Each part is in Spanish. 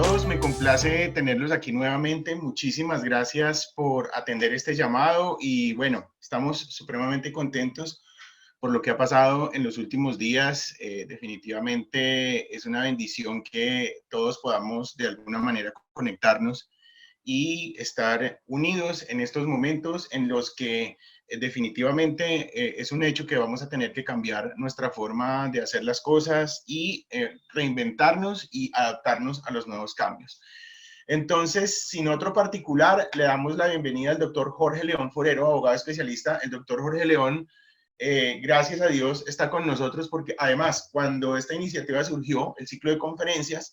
todos, me complace tenerlos aquí nuevamente. Muchísimas gracias por atender este llamado y bueno, estamos supremamente contentos por lo que ha pasado en los últimos días. Definitivamente es una bendición que todos podamos de alguna manera conectarnos y estar unidos en estos momentos en los que definitivamente es un hecho que vamos a tener que cambiar nuestra forma de hacer las cosas y reinventarnos y adaptarnos a los nuevos cambios. Entonces, sin otro particular, le damos la bienvenida al doctor Jorge León Forero, abogado especialista. El doctor Jorge León, gracias a Dios, está con nosotros porque además, cuando esta iniciativa surgió, el ciclo de conferencias,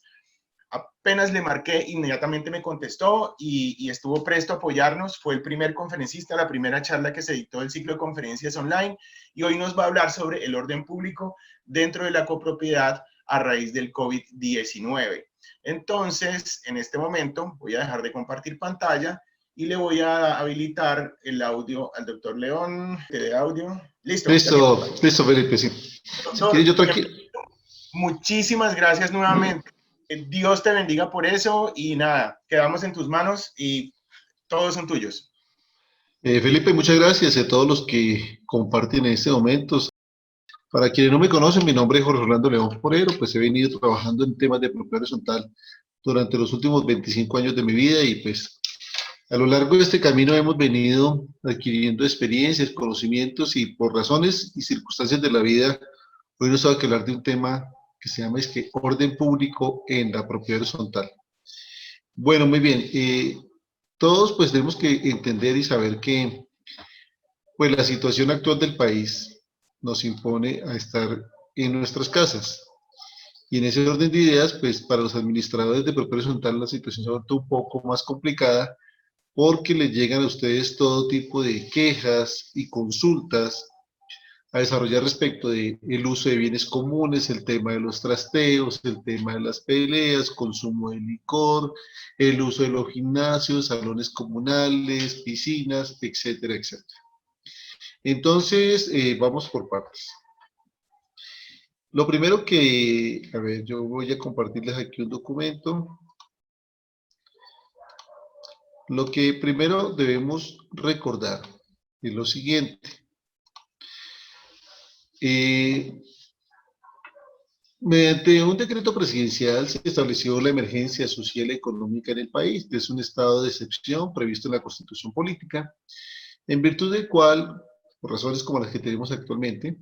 apenas le marqué, inmediatamente me contestó y estuvo presto a apoyarnos. Fue el primer conferencista, la primera charla que se dictó del ciclo de conferencias online y hoy nos va a hablar sobre el orden público dentro de la copropiedad a raíz del COVID-19. Entonces, en este momento voy a dejar de compartir pantalla y le voy a habilitar el audio al doctor León. ¿De audio? Listo. Listo, Felipe, sí. Doctor, muchísimas gracias nuevamente. Dios te bendiga por eso y nada, quedamos en tus manos y todos son tuyos. Felipe, muchas gracias a todos los que comparten en este momento. Para quienes no me conocen, mi nombre es Jorge Orlando León Forero, pues he venido trabajando en temas de propiedad horizontal durante los últimos 25 años de mi vida y pues a lo largo de este camino hemos venido adquiriendo experiencias, conocimientos y por razones y circunstancias de la vida, hoy nos va a hablar de un tema que se llama orden público en la propiedad horizontal. Bueno, muy bien. Todos pues tenemos que entender y saber que pues la situación actual del país nos impone a estar en nuestras casas. Y en ese orden de ideas, pues para los administradores de propiedad horizontal la situación se ha vuelto un poco más complicada porque les llegan a ustedes todo tipo de quejas y consultas a desarrollar respecto del uso de bienes comunes, el tema de los trasteos, el tema de las peleas, consumo de licor, el uso de los gimnasios, salones comunales, piscinas, etcétera, etcétera. Entonces, vamos por partes. Lo primero que, a ver, yo voy a compartirles aquí un documento. Lo que primero debemos recordar es lo siguiente. Mediante un decreto presidencial se estableció la emergencia social y económica en el país. Es un estado de excepción previsto en la Constitución Política, en virtud del cual, por razones como las que tenemos actualmente,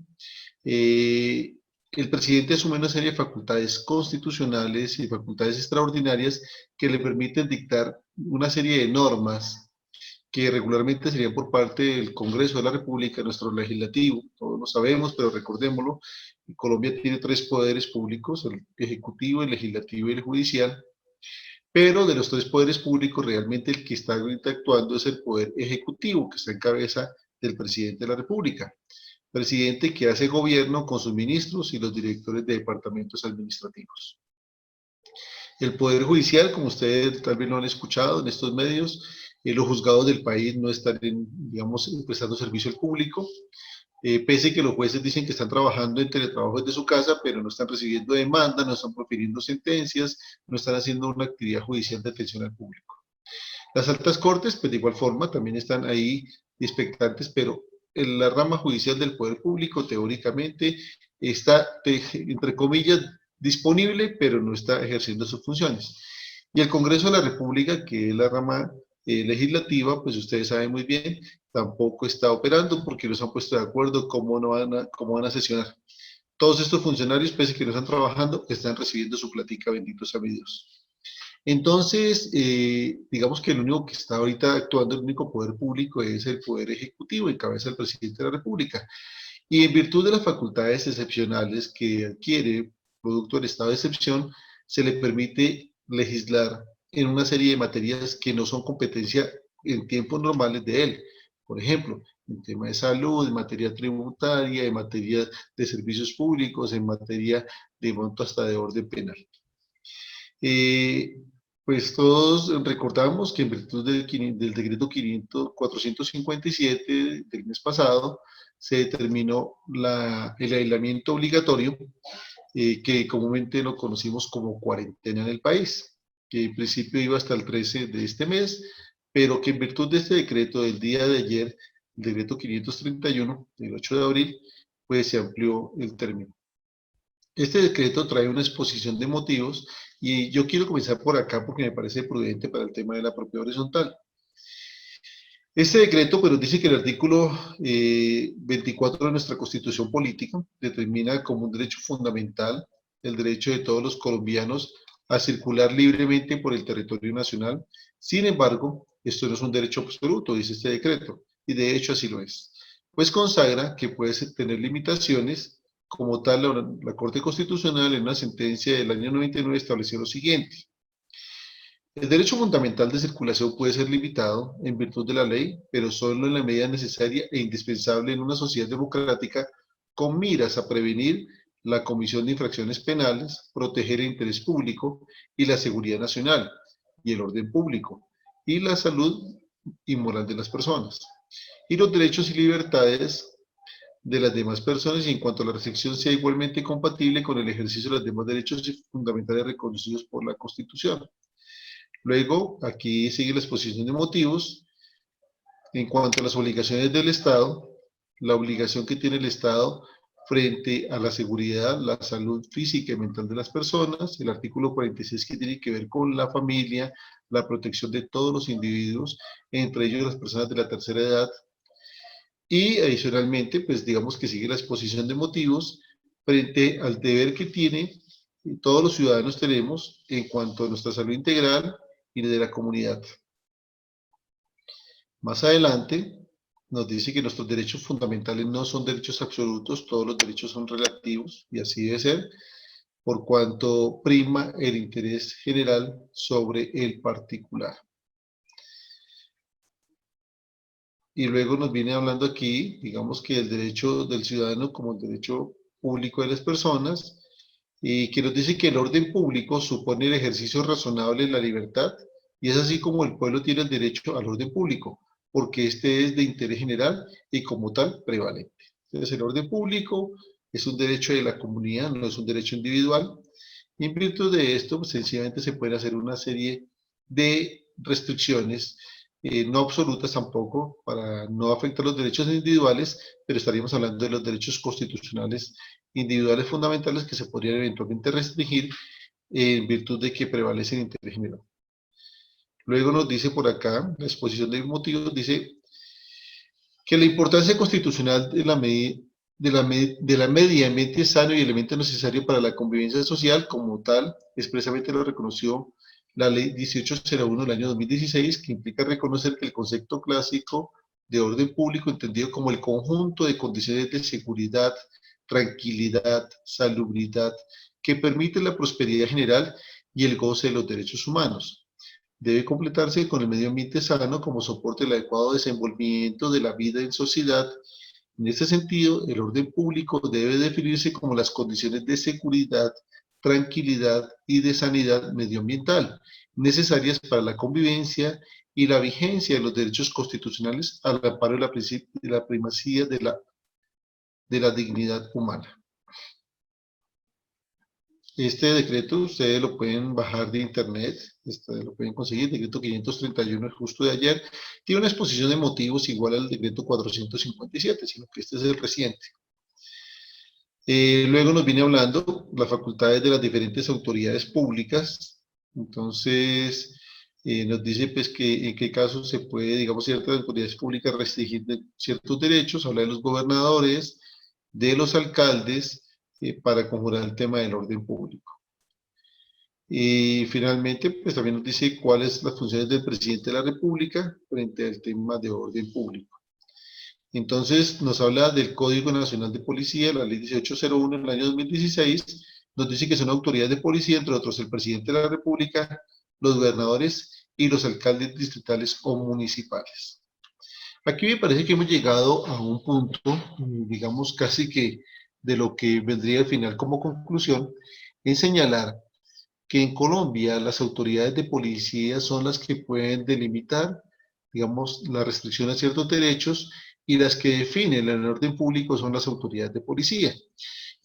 el presidente asume una serie de facultades constitucionales y facultades extraordinarias que le permiten dictar una serie de normas que regularmente serían por parte del Congreso de la República, nuestro legislativo. Todos lo sabemos, pero recordémoslo, Colombia tiene tres poderes públicos, el ejecutivo, el legislativo y el judicial, pero de los tres poderes públicos realmente el que está ahorita actuando es el poder ejecutivo, que está en cabeza del presidente de la República. Presidente que hace gobierno con sus ministros y los directores de departamentos administrativos. El Poder Judicial, como ustedes tal vez lo han escuchado en estos medios, los juzgados del país no están, digamos, prestando servicio al público, pese que los jueces dicen que están trabajando en teletrabajo desde su casa, pero no están recibiendo demandas, no están profiriendo sentencias, no están haciendo una actividad judicial de atención al público. Las altas cortes, pues de igual forma, también están ahí expectantes, pero en la rama judicial del poder público, teóricamente, está, entre comillas, disponible, pero no está ejerciendo sus funciones. Y el Congreso de la República, que es la rama legislativa, pues ustedes saben muy bien, tampoco está operando porque no se han puesto de acuerdo cómo van a sesionar. Todos estos funcionarios, pese a que no están trabajando, están recibiendo su platica, benditos a mi Dios. Entonces, digamos que el único que está ahorita actuando, el único poder público es el poder ejecutivo, en cabeza del presidente de la República. Y en virtud de las facultades excepcionales que adquiere producto del estado de excepción, se le permite legislar en una serie de materias que no son competencia en tiempos normales de él. Por ejemplo, en tema de salud, en materia tributaria, en materia de servicios públicos, en materia de monto hasta de orden penal. Pues todos recordamos que en virtud del decreto 457 del mes pasado, se determinó el aislamiento obligatorio, que comúnmente lo conocimos como cuarentena en el país, que en principio iba hasta el 13 de este mes, pero que en virtud de este decreto del día de ayer, el decreto 531, del 8 de abril, pues se amplió el término. Este decreto trae una exposición de motivos y yo quiero comenzar por acá porque me parece prudente para el tema de la propiedad horizontal. Este decreto, pero dice que el artículo 24 de nuestra Constitución Política determina como un derecho fundamental el derecho de todos los colombianos a circular libremente por el territorio nacional. Sin embargo, esto no es un derecho absoluto, dice este decreto, y de hecho así lo es. Pues consagra que puede tener limitaciones, como tal la Corte Constitucional en una sentencia del año 99 estableció lo siguiente. El derecho fundamental de circulación puede ser limitado en virtud de la ley, pero solo en la medida necesaria e indispensable en una sociedad democrática con miras a prevenir la comisión de infracciones penales, proteger el interés público y la seguridad nacional y el orden público y la salud y moral de las personas y los derechos y libertades de las demás personas y en cuanto a la restricción sea igualmente compatible con el ejercicio de los demás derechos fundamentales reconocidos por la Constitución. Luego, aquí sigue la exposición de motivos. En cuanto a las obligaciones del Estado, la obligación que tiene el Estado frente a la seguridad, la salud física y mental de las personas, el artículo 46 que tiene que ver con la familia, la protección de todos los individuos, entre ellos las personas de la tercera edad, y adicionalmente, pues digamos que sigue la exposición de motivos frente al deber que tiene todos los ciudadanos tenemos en cuanto a nuestra salud integral y de la comunidad. Más adelante nos dice que nuestros derechos fundamentales no son derechos absolutos, todos los derechos son relativos y así debe ser, por cuanto prima el interés general sobre el particular. Y luego nos viene hablando aquí, digamos que el derecho del ciudadano como el derecho público de las personas, y que nos dice que el orden público supone el ejercicio razonable de la libertad, y es así como el pueblo tiene el derecho al orden público, porque este es de interés general y como tal prevalente. Entonces el orden público es un derecho de la comunidad, no es un derecho individual, y en virtud de esto, pues, sencillamente se pueden hacer una serie de restricciones no absolutas tampoco, para no afectar los derechos individuales, pero estaríamos hablando de los derechos constitucionales individuales fundamentales que se podrían eventualmente restringir en virtud de que prevalece el interés general. Luego nos dice por acá, la exposición de motivos, dice que la importancia constitucional de la media ambiente sano y elemento necesario para la convivencia social como tal, expresamente lo reconoció la ley 1801 del año 2016, que implica reconocer que el concepto clásico de orden público, entendido como el conjunto de condiciones de seguridad, tranquilidad, salubridad, que permite la prosperidad general y el goce de los derechos humanos. Debe completarse con el medio ambiente sano como soporte del adecuado desenvolvimiento de la vida en sociedad. En este sentido, el orden público debe definirse como las condiciones de seguridad, tranquilidad y de sanidad medioambiental necesarias para la convivencia y la vigencia de los derechos constitucionales al amparo de la primacía de la dignidad humana. Este decreto ustedes lo pueden bajar de internet, lo pueden conseguir, decreto 531 es justo de ayer, tiene una exposición de motivos igual al decreto 457, sino que este es el reciente. Luego nos viene hablando las facultades de las diferentes autoridades públicas, entonces nos dice pues que en qué casos se puede, digamos, ciertas autoridades públicas restringir ciertos derechos, habla de los gobernadores, de los alcaldes, para conjurar el tema del orden público. Y finalmente, pues también nos dice cuáles son las funciones del presidente de la República frente al tema de orden público. Entonces, nos habla del Código Nacional de Policía, la Ley 1801 del año 2016, nos dice que son autoridades de policía, entre otros el presidente de la República, los gobernadores y los alcaldes distritales o municipales. Aquí me parece que hemos llegado a un punto, digamos, casi que de lo que vendría al final como conclusión, en señalar que en Colombia las autoridades de policía son las que pueden delimitar, digamos, la restricción a ciertos derechos y las que definen el orden público son las autoridades de policía.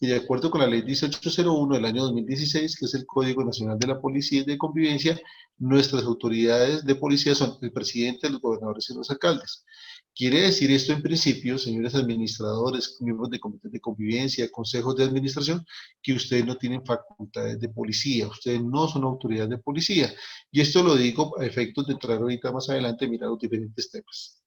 y de acuerdo con la ley 1801 del año 2016, que es el Código Nacional de la Policía y de Convivencia, nuestras autoridades de policía son el presidente, los gobernadores y los alcaldes. Quiere decir esto en principio, señores administradores, miembros de comités de convivencia, consejos de administración, que ustedes no tienen facultades de policía, ustedes no son autoridades de policía. Y esto lo digo a efectos de entrar ahorita más adelante a mirar los diferentes temas.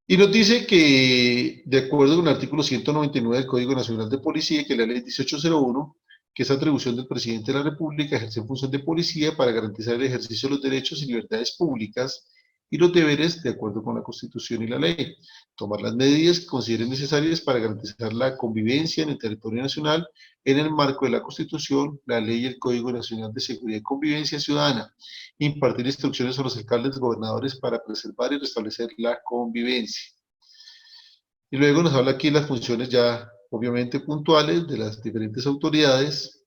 Y nos dice que, de acuerdo con el artículo 199 del Código Nacional de Policía, que es la ley 1801, que es atribución del presidente de la República ejercer función de policía para garantizar el ejercicio de los derechos y libertades públicas y los deberes de acuerdo con la Constitución y la ley. Tomar las medidas que consideren necesarias para garantizar la convivencia en el territorio nacional en el marco de la Constitución, la ley y el Código Nacional de Seguridad y Convivencia Ciudadana. Impartir instrucciones a los alcaldes y gobernadores para preservar y restablecer la convivencia. Y luego nos habla aquí las funciones ya obviamente puntuales de las diferentes autoridades.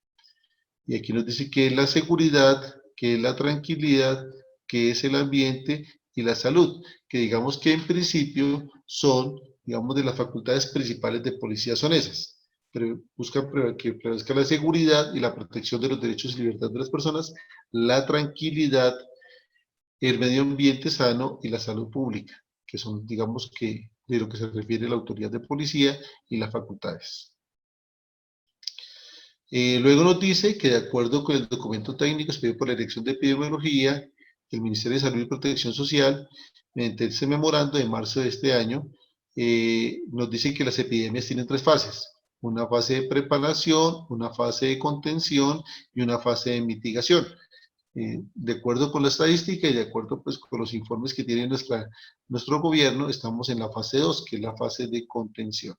Y aquí nos dice que es la seguridad, que es la tranquilidad, que es el ambiente y la salud, que digamos que en principio son, digamos, de las facultades principales de policía son esas. Pero buscan que prevalezca la seguridad y la protección de los derechos y libertades de las personas, la tranquilidad, el medio ambiente sano y la salud pública, que son, digamos, que de lo que se refiere a la autoridad de policía y las facultades. Luego nos dice que de acuerdo con el documento técnico expedido por la Dirección de Epidemiología, el Ministerio de Salud y Protección Social, mediante ese memorando de marzo de este año, nos dice que las epidemias tienen tres fases. Una fase de preparación, una fase de contención y una fase de mitigación. De acuerdo con la estadística y de acuerdo pues, con los informes que tiene nuestro gobierno, estamos en la fase 2, que es la fase de contención.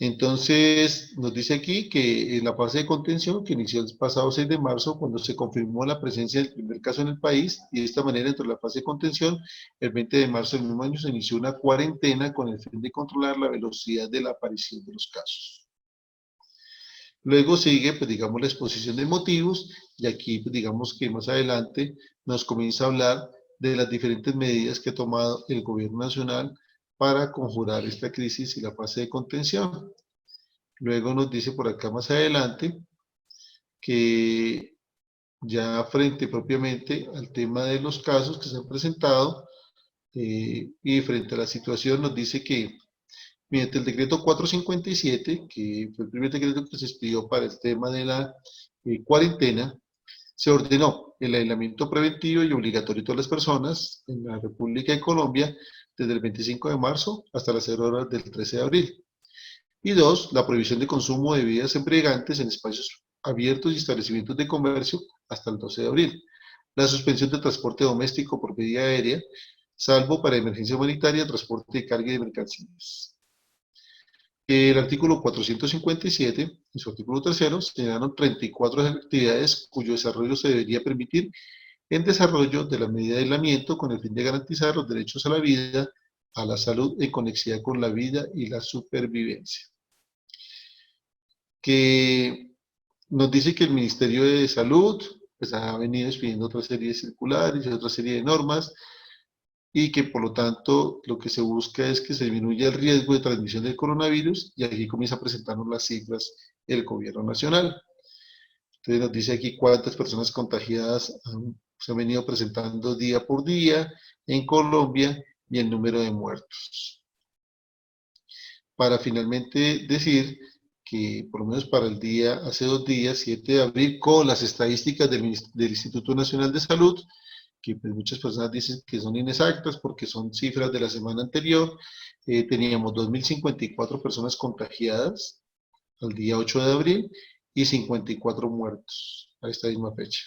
Entonces, nos dice aquí que en la fase de contención, que inició el pasado 6 de marzo, cuando se confirmó la presencia del primer caso en el país, y de esta manera, dentro de la fase de contención, el 20 de marzo del mismo año se inició una cuarentena con el fin de controlar la velocidad de la aparición de los casos. Luego sigue, pues digamos, la exposición de motivos, y aquí, pues, digamos que más adelante nos comienza a hablar de las diferentes medidas que ha tomado el gobierno nacional para conjurar esta crisis y la fase de contención. Luego nos dice por acá más adelante que ya frente propiamente al tema de los casos que se han presentado y frente a la situación nos dice que mediante el decreto 457, que fue el primer decreto que se expidió para el tema de la cuarentena, se ordenó el aislamiento preventivo y obligatorio de todas las personas en la República de Colombia desde el 25 de marzo hasta las 0 horas del 13 de abril. Y dos, la prohibición de consumo de bebidas embriagantes en espacios abiertos y establecimientos de comercio hasta el 12 de abril. La suspensión del transporte doméstico por vía aérea, salvo para emergencia humanitaria, transporte de carga y de mercancías. El artículo 457, en su artículo tercero, señalaron 34 actividades cuyo desarrollo se debería permitir en desarrollo de la medida de aislamiento con el fin de garantizar los derechos a la vida, a la salud en conexión con la vida y la supervivencia. Que nos dice que el Ministerio de Salud pues, ha venido expidiendo otra serie de circulares y otra serie de normas y que por lo tanto lo que se busca es que se disminuya el riesgo de transmisión del coronavirus y aquí comienza a presentarnos las cifras del gobierno nacional. Entonces nos dice aquí cuántas personas contagiadas se han venido presentando día por día en Colombia y el número de muertos. Para finalmente decir que por lo menos para el día, hace 2 días, 7 de abril, con las estadísticas del Instituto Nacional de Salud, que pues muchas personas dicen que son inexactas porque son cifras de la semana anterior, teníamos 2.054 personas contagiadas al día 8 de abril y 54 muertos a esta misma fecha.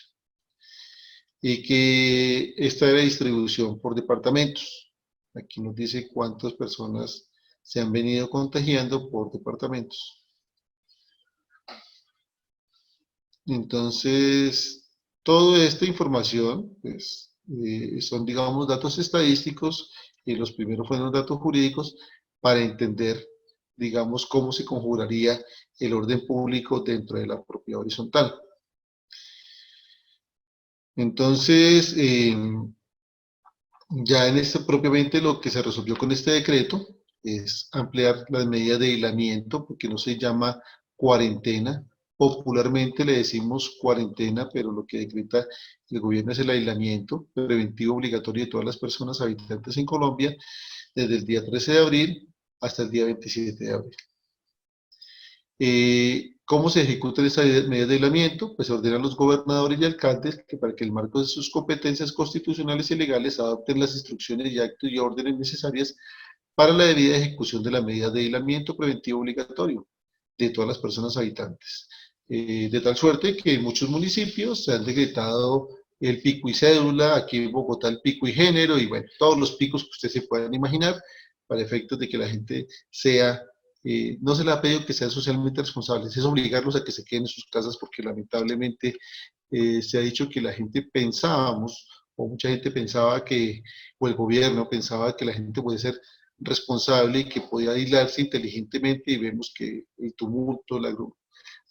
Y que esta era distribución por departamentos. Aquí nos dice cuántas personas se han venido contagiando por departamentos. Entonces, toda esta información, pues, son, digamos, datos estadísticos y los primeros fueron datos jurídicos para entender, digamos, cómo se conjuraría el orden público dentro de la propiedad horizontal. Entonces, ya en este propiamente lo que se resolvió con este decreto es ampliar las medidas de aislamiento, porque no se llama cuarentena. Popularmente le decimos cuarentena, pero lo que decreta el gobierno es el aislamiento preventivo obligatorio de todas las personas habitantes en Colombia desde el día 13 de abril hasta el día 27 de abril. ¿Cómo se ejecutan estas medidas de aislamiento? Pues ordenan los gobernadores y alcaldes que para que el marco de sus competencias constitucionales y legales adopten las instrucciones y actos y órdenes necesarias para la debida ejecución de las medidas de aislamiento preventivo obligatorio de todas las personas habitantes. De tal suerte que en muchos municipios se han decretado el pico y cédula, aquí en Bogotá el pico y género, y bueno, todos los picos que ustedes se puedan imaginar, para efectos de que la gente sea, no se les ha pedido que sean socialmente responsables, es obligarlos a que se queden en sus casas porque lamentablemente se ha dicho que la gente pensábamos, o mucha gente pensaba que, o el gobierno pensaba que la gente puede ser responsable y que podía aislarse inteligentemente y vemos que el tumulto, la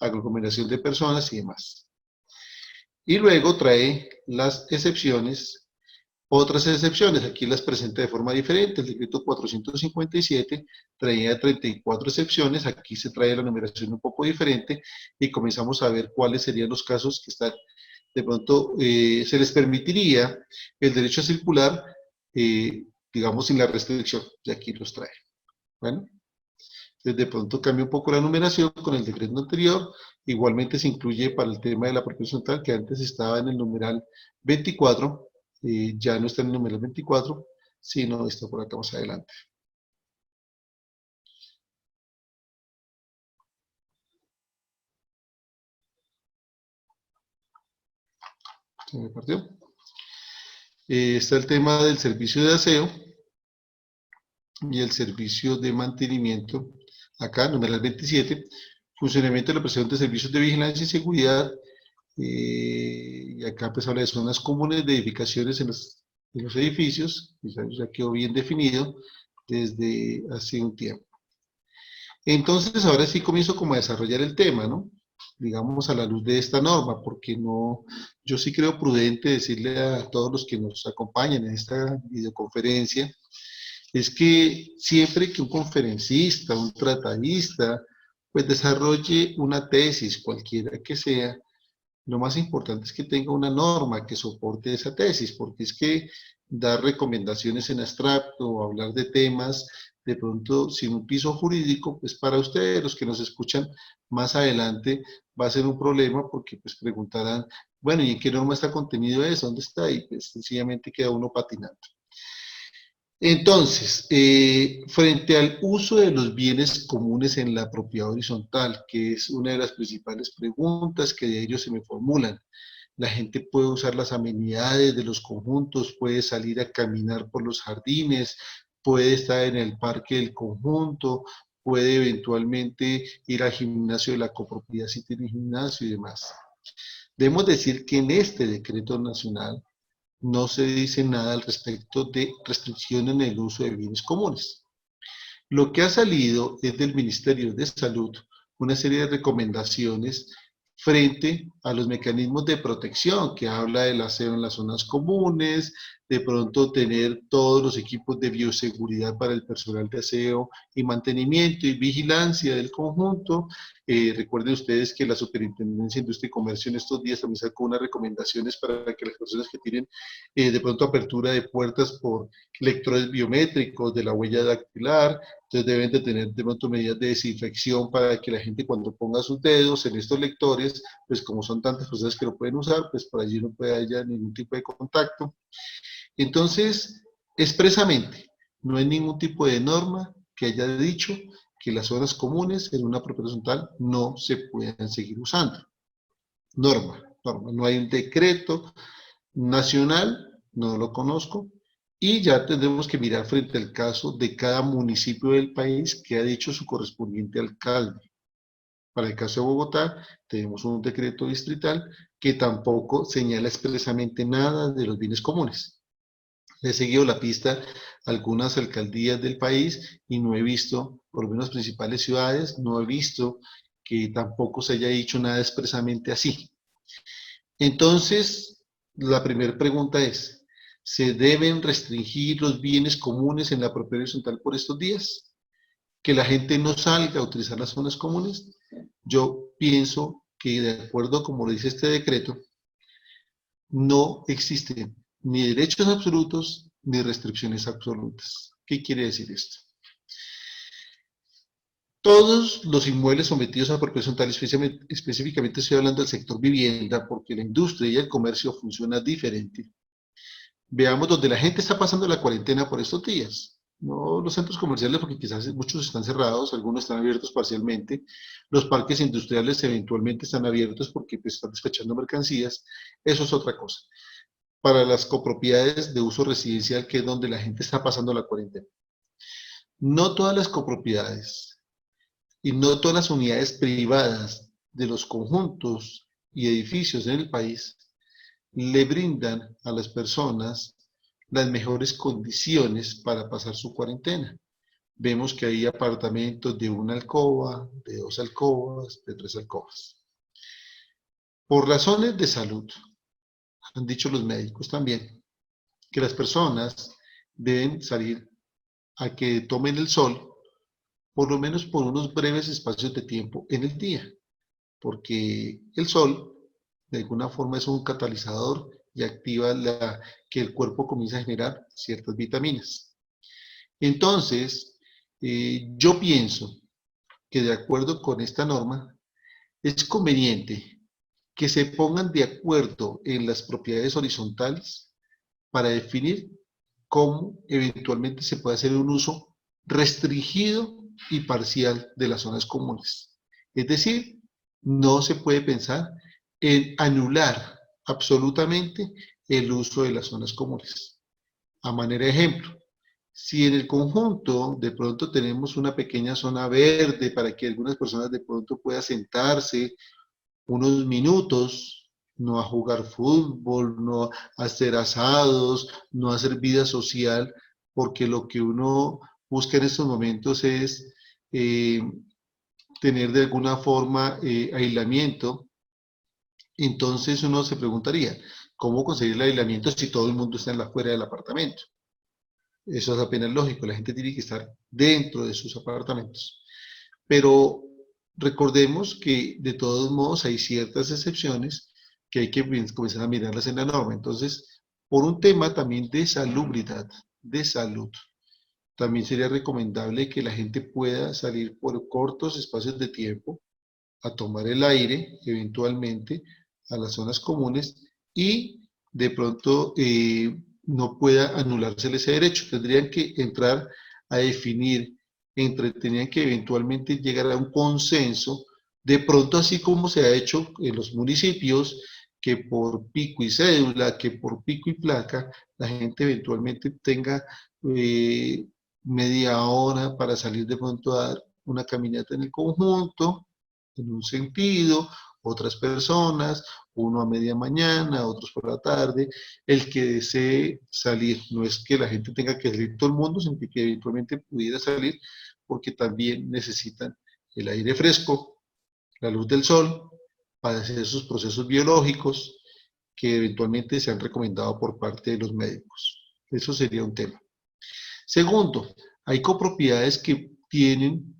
aglomeración de personas y demás. Y luego trae las excepciones, otras excepciones, aquí las presenta de forma diferente, el decreto 457 traía 34 excepciones, aquí se trae la numeración un poco diferente y comenzamos a ver cuáles serían los casos que están, de pronto se les permitiría el derecho a circular, digamos, sin la restricción, y aquí los trae. Bueno, entonces de pronto cambia un poco la numeración con el decreto anterior, igualmente se incluye para el tema de la propiedad horizontal, que antes estaba en el numeral 24, ya no está en el numeral 24, sino está por acá más adelante. Se me partió. Está el tema del servicio de aseo y el servicio de mantenimiento, acá, numeral 27, funcionamiento de la prestación de servicios de vigilancia y seguridad, y acá pues habla de zonas comunes de edificaciones en los edificios, ya quedó bien definido desde hace un tiempo. Entonces ahora sí comienzo como a desarrollar el tema, ¿no? Digamos a la luz de esta norma, porque no, yo sí creo prudente decirle a todos los que nos acompañan en esta videoconferencia, es que siempre que un conferencista, un tratadista, pues desarrolle una tesis, cualquiera que sea, lo más importante es que tenga una norma que soporte esa tesis, porque es que dar recomendaciones en abstracto o hablar de temas, de pronto sin un piso jurídico, pues para ustedes, los que nos escuchan más adelante, va a ser un problema porque pues preguntarán, bueno, ¿y en qué norma está contenido eso? ¿Dónde está? Y pues sencillamente queda uno patinando. Entonces, frente al uso de los bienes comunes en la propiedad horizontal, que es una de las principales preguntas que de ellos se me formulan, la gente puede usar las amenidades de los conjuntos, puede salir a caminar por los jardines, puede estar en el parque del conjunto, puede eventualmente ir al gimnasio de la copropiedad si tiene gimnasio y demás. Debemos decir que en este decreto nacional no se dice nada al respecto de restricción en el uso de bienes comunes. Lo que ha salido es del Ministerio de Salud una serie de recomendaciones frente a los mecanismos de protección, que habla del aseo en las zonas comunes, de pronto tener todos los equipos de bioseguridad para el personal de aseo y mantenimiento y vigilancia del conjunto. Recuerden ustedes que la Superintendencia de Industria y Comercio en estos días también sacó unas recomendaciones para que las personas que tienen de pronto apertura de puertas por lectores biométricos, de la huella dactilar, entonces deben de tener de pronto medidas de desinfección para que la gente cuando ponga sus dedos en estos lectores, pues como son tantas personas que lo pueden usar, pues por allí no puede haber ningún tipo de contacto. Entonces, expresamente, no hay ningún tipo de norma que haya dicho que las zonas comunes en una propiedad horizontal no se puedan seguir usando. Norma, no hay un decreto nacional, no lo conozco, y ya tendremos que mirar frente al caso de cada municipio del país que ha dicho su correspondiente alcalde. Para el caso de Bogotá, tenemos un decreto distrital que tampoco señala expresamente nada de los bienes comunes. He seguido la pista a algunas alcaldías del país y no he visto, por lo menos principales ciudades, no he visto que tampoco se haya dicho nada expresamente así. Entonces, la primera pregunta es, ¿se deben restringir los bienes comunes en la propiedad horizontal por estos días? que la gente no salga a utilizar las zonas comunes. Yo pienso que de acuerdo como lo dice este decreto, no existen ni derechos absolutos ni restricciones absolutas. ¿Qué quiere decir esto? Todos los inmuebles sometidos a apropiación tal, específicamente estoy hablando del sector vivienda, porque la industria y el comercio funcionan diferente. Veamos donde la gente está pasando la cuarentena por estos días. No los centros comerciales, porque quizás muchos están cerrados, algunos están abiertos parcialmente. Los parques industriales eventualmente están abiertos porque pues, están despachando mercancías. Eso es otra cosa. Para las copropiedades de uso residencial, que es donde la gente está pasando la cuarentena. No todas las copropiedades y no todas las unidades privadas de los conjuntos y edificios en el país le brindan a las personas las mejores condiciones para pasar su cuarentena. Vemos que hay apartamentos de una alcoba, de dos alcobas, de tres alcobas. Por razones de salud, han dicho los médicos también, que las personas deben salir a que tomen el sol, por lo menos por unos breves espacios de tiempo en el día, porque el sol de alguna forma es un catalizador y activa que el cuerpo comienza a generar ciertas vitaminas. Entonces, yo pienso que de acuerdo con esta norma, es conveniente que se pongan de acuerdo en las propiedades horizontales para definir cómo eventualmente se puede hacer un uso restringido y parcial de las zonas comunes. Es decir, no se puede pensar en anular absolutamente el uso de las zonas comunes. A manera de ejemplo, si en el conjunto de pronto tenemos una pequeña zona verde para que algunas personas de pronto puedan sentarse unos minutos, no a jugar fútbol, no a hacer asados, no a hacer vida social, porque lo que uno busca en estos momentos es tener de alguna forma aislamiento. Entonces uno se preguntaría, ¿cómo conseguir el aislamiento si todo el mundo está en la fuera del apartamento? Eso es apenas lógico, la gente tiene que estar dentro de sus apartamentos. Pero recordemos que de todos modos hay ciertas excepciones que hay que comenzar a mirarlas en la norma. Entonces, por un tema también de salubridad, de salud, también sería recomendable que la gente pueda salir por cortos espacios de tiempo a tomar el aire, eventualmente, a las zonas comunes y de pronto no pueda anularse ese derecho. Tendrían que entrar a definir, tenían que eventualmente llegar a un consenso, de pronto así como se ha hecho en los municipios, que por pico y cédula, que por pico y placa, la gente eventualmente tenga media hora para salir de pronto a dar una caminata en el conjunto, en un sentido, otras personas, uno a media mañana, otros por la tarde, el que desee salir. No es que la gente tenga que salir todo el mundo, sino que eventualmente pudiera salir, porque también necesitan el aire fresco, la luz del sol, para hacer esos procesos biológicos que eventualmente se han recomendado por parte de los médicos. Eso sería un tema. Segundo, hay copropiedades que tienen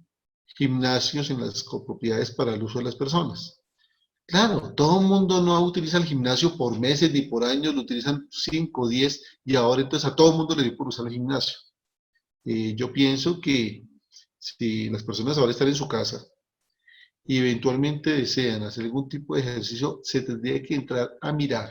gimnasios en las copropiedades para el uso de las personas. Claro, todo el mundo no utiliza el gimnasio por meses ni por años, lo utilizan 5, 10 y ahora entonces a todo el mundo le dio por usar el gimnasio. Yo pienso que si las personas ahora están en su casa y eventualmente desean hacer algún tipo de ejercicio, se tendría que entrar a mirar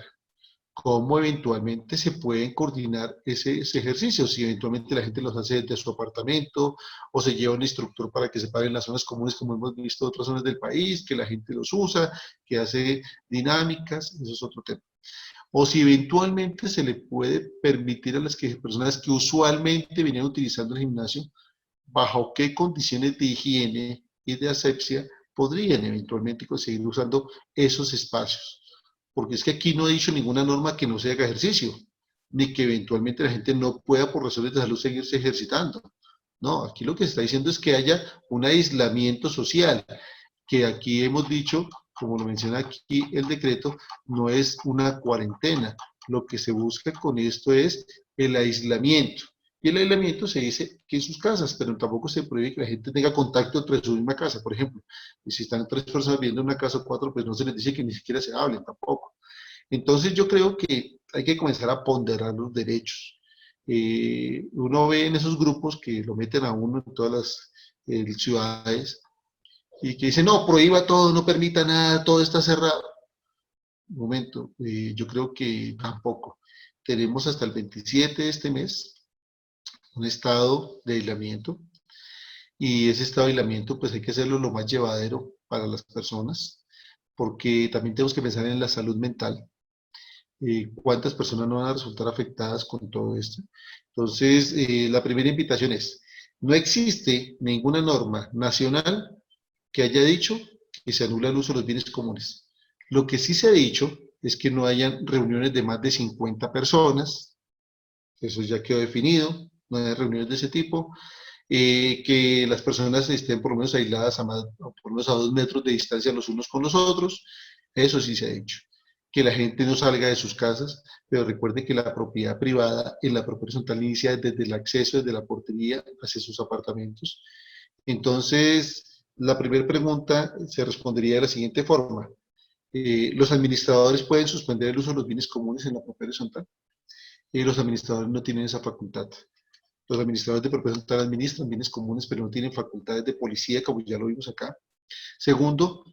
cómo eventualmente se pueden coordinar ese ejercicio, si eventualmente la gente los hace desde su apartamento o se lleva un instructor para que se paguen las zonas comunes como hemos visto en otras zonas del país, que la gente los usa, que hace dinámicas, eso es otro tema. O si eventualmente se le puede permitir a las personas que usualmente venían utilizando el gimnasio, bajo qué condiciones de higiene y de asepsia podrían eventualmente conseguir usando esos espacios. Porque es que aquí no he dicho ninguna norma que no se haga ejercicio, ni que eventualmente la gente no pueda por razones de salud seguirse ejercitando. No, aquí lo que se está diciendo es que haya un aislamiento social, que aquí hemos dicho, como lo menciona aquí el decreto, no es una cuarentena. Lo que se busca con esto es el aislamiento. Y el aislamiento se dice que en sus casas, pero tampoco se prohíbe que la gente tenga contacto entre su misma casa, por ejemplo. Y si están tres personas viviendo en una casa o cuatro, pues no se les dice que ni siquiera se hablen tampoco. Entonces yo creo que hay que comenzar a ponderar los derechos. Uno ve en esos grupos que lo meten a uno en todas las ciudades y que dicen, no, prohíba todo, no permita nada, todo está cerrado. Un momento, yo creo que tampoco. Tenemos hasta el 27 de este mes un estado de aislamiento y ese estado de aislamiento pues hay que hacerlo lo más llevadero para las personas porque también tenemos que pensar en la salud mental. ¿Cuántas personas no van a resultar afectadas con todo esto? Entonces, la primera invitación es, no existe ninguna norma nacional que haya dicho que se anula el uso de los bienes comunes. Lo que sí se ha dicho es que no hayan reuniones de más de 50 personas, eso ya quedó definido, no hay reuniones de ese tipo, que las personas estén por lo menos aisladas a más, por lo menos a 2 metros de distancia los unos con los otros, eso sí se ha dicho. Que la gente no salga de sus casas, pero recuerde que la propiedad privada en la propiedad horizontal inicia desde el acceso, desde la portería hacia sus apartamentos. Entonces, la primera pregunta se respondería de la siguiente forma. ¿Los administradores pueden suspender el uso de los bienes comunes en la propiedad horizontal? Los administradores no tienen esa facultad. Los administradores de propiedad horizontal administran bienes comunes, pero no tienen facultades de policía, como ya lo vimos acá. Segundo,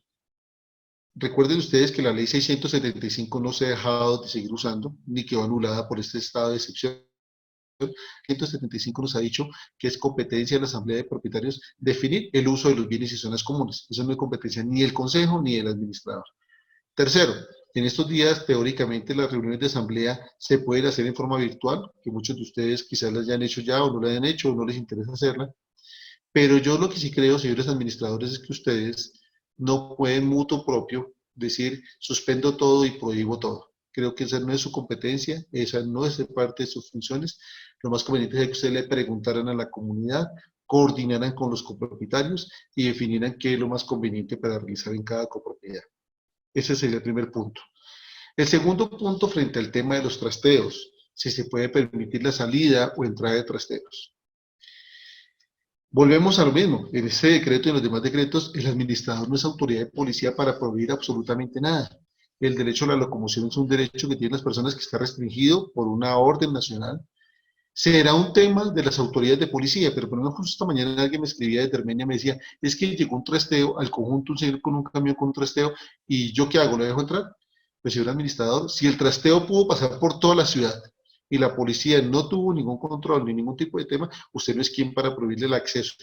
recuerden ustedes que la ley 675 no se ha dejado de seguir usando, ni quedó anulada por este estado de excepción. 175 nos ha dicho que es competencia de la Asamblea de Propietarios definir el uso de los bienes y zonas comunes. Eso no es competencia ni del Consejo ni del administrador. Tercero, en estos días, teóricamente, las reuniones de asamblea se pueden hacer en forma virtual, que muchos de ustedes quizás las hayan hecho ya o no la hayan hecho o no les interesa hacerla. Pero yo lo que sí creo, señores administradores, es que ustedes no pueden mutuo propio decir suspendo todo y prohíbo todo. Creo que esa no es su competencia, esa no es parte de sus funciones. Lo más conveniente es que ustedes le preguntaran a la comunidad, coordinaran con los copropietarios y definieran qué es lo más conveniente para realizar en cada copropiedad. Ese sería el primer punto. El segundo punto frente al tema de los trasteos, si se puede permitir la salida o entrada de trasteos. Volvemos a lo mismo, en este decreto y en los demás decretos, el administrador no es autoridad de policía para prohibir absolutamente nada. El derecho a la locomoción es un derecho que tienen las personas que está restringido por una orden nacional. Será un tema de las autoridades de policía, pero por ejemplo, justo esta mañana alguien me escribía de Armenia, me decía, es que llegó un trasteo al conjunto, un señor con un camión con un trasteo, y ¿yo qué hago? ¿Lo dejo entrar? Pues señor administrador, si el trasteo pudo pasar por toda la ciudad y la policía no tuvo ningún control ni ningún tipo de tema, usted no es quien para prohibirle el acceso.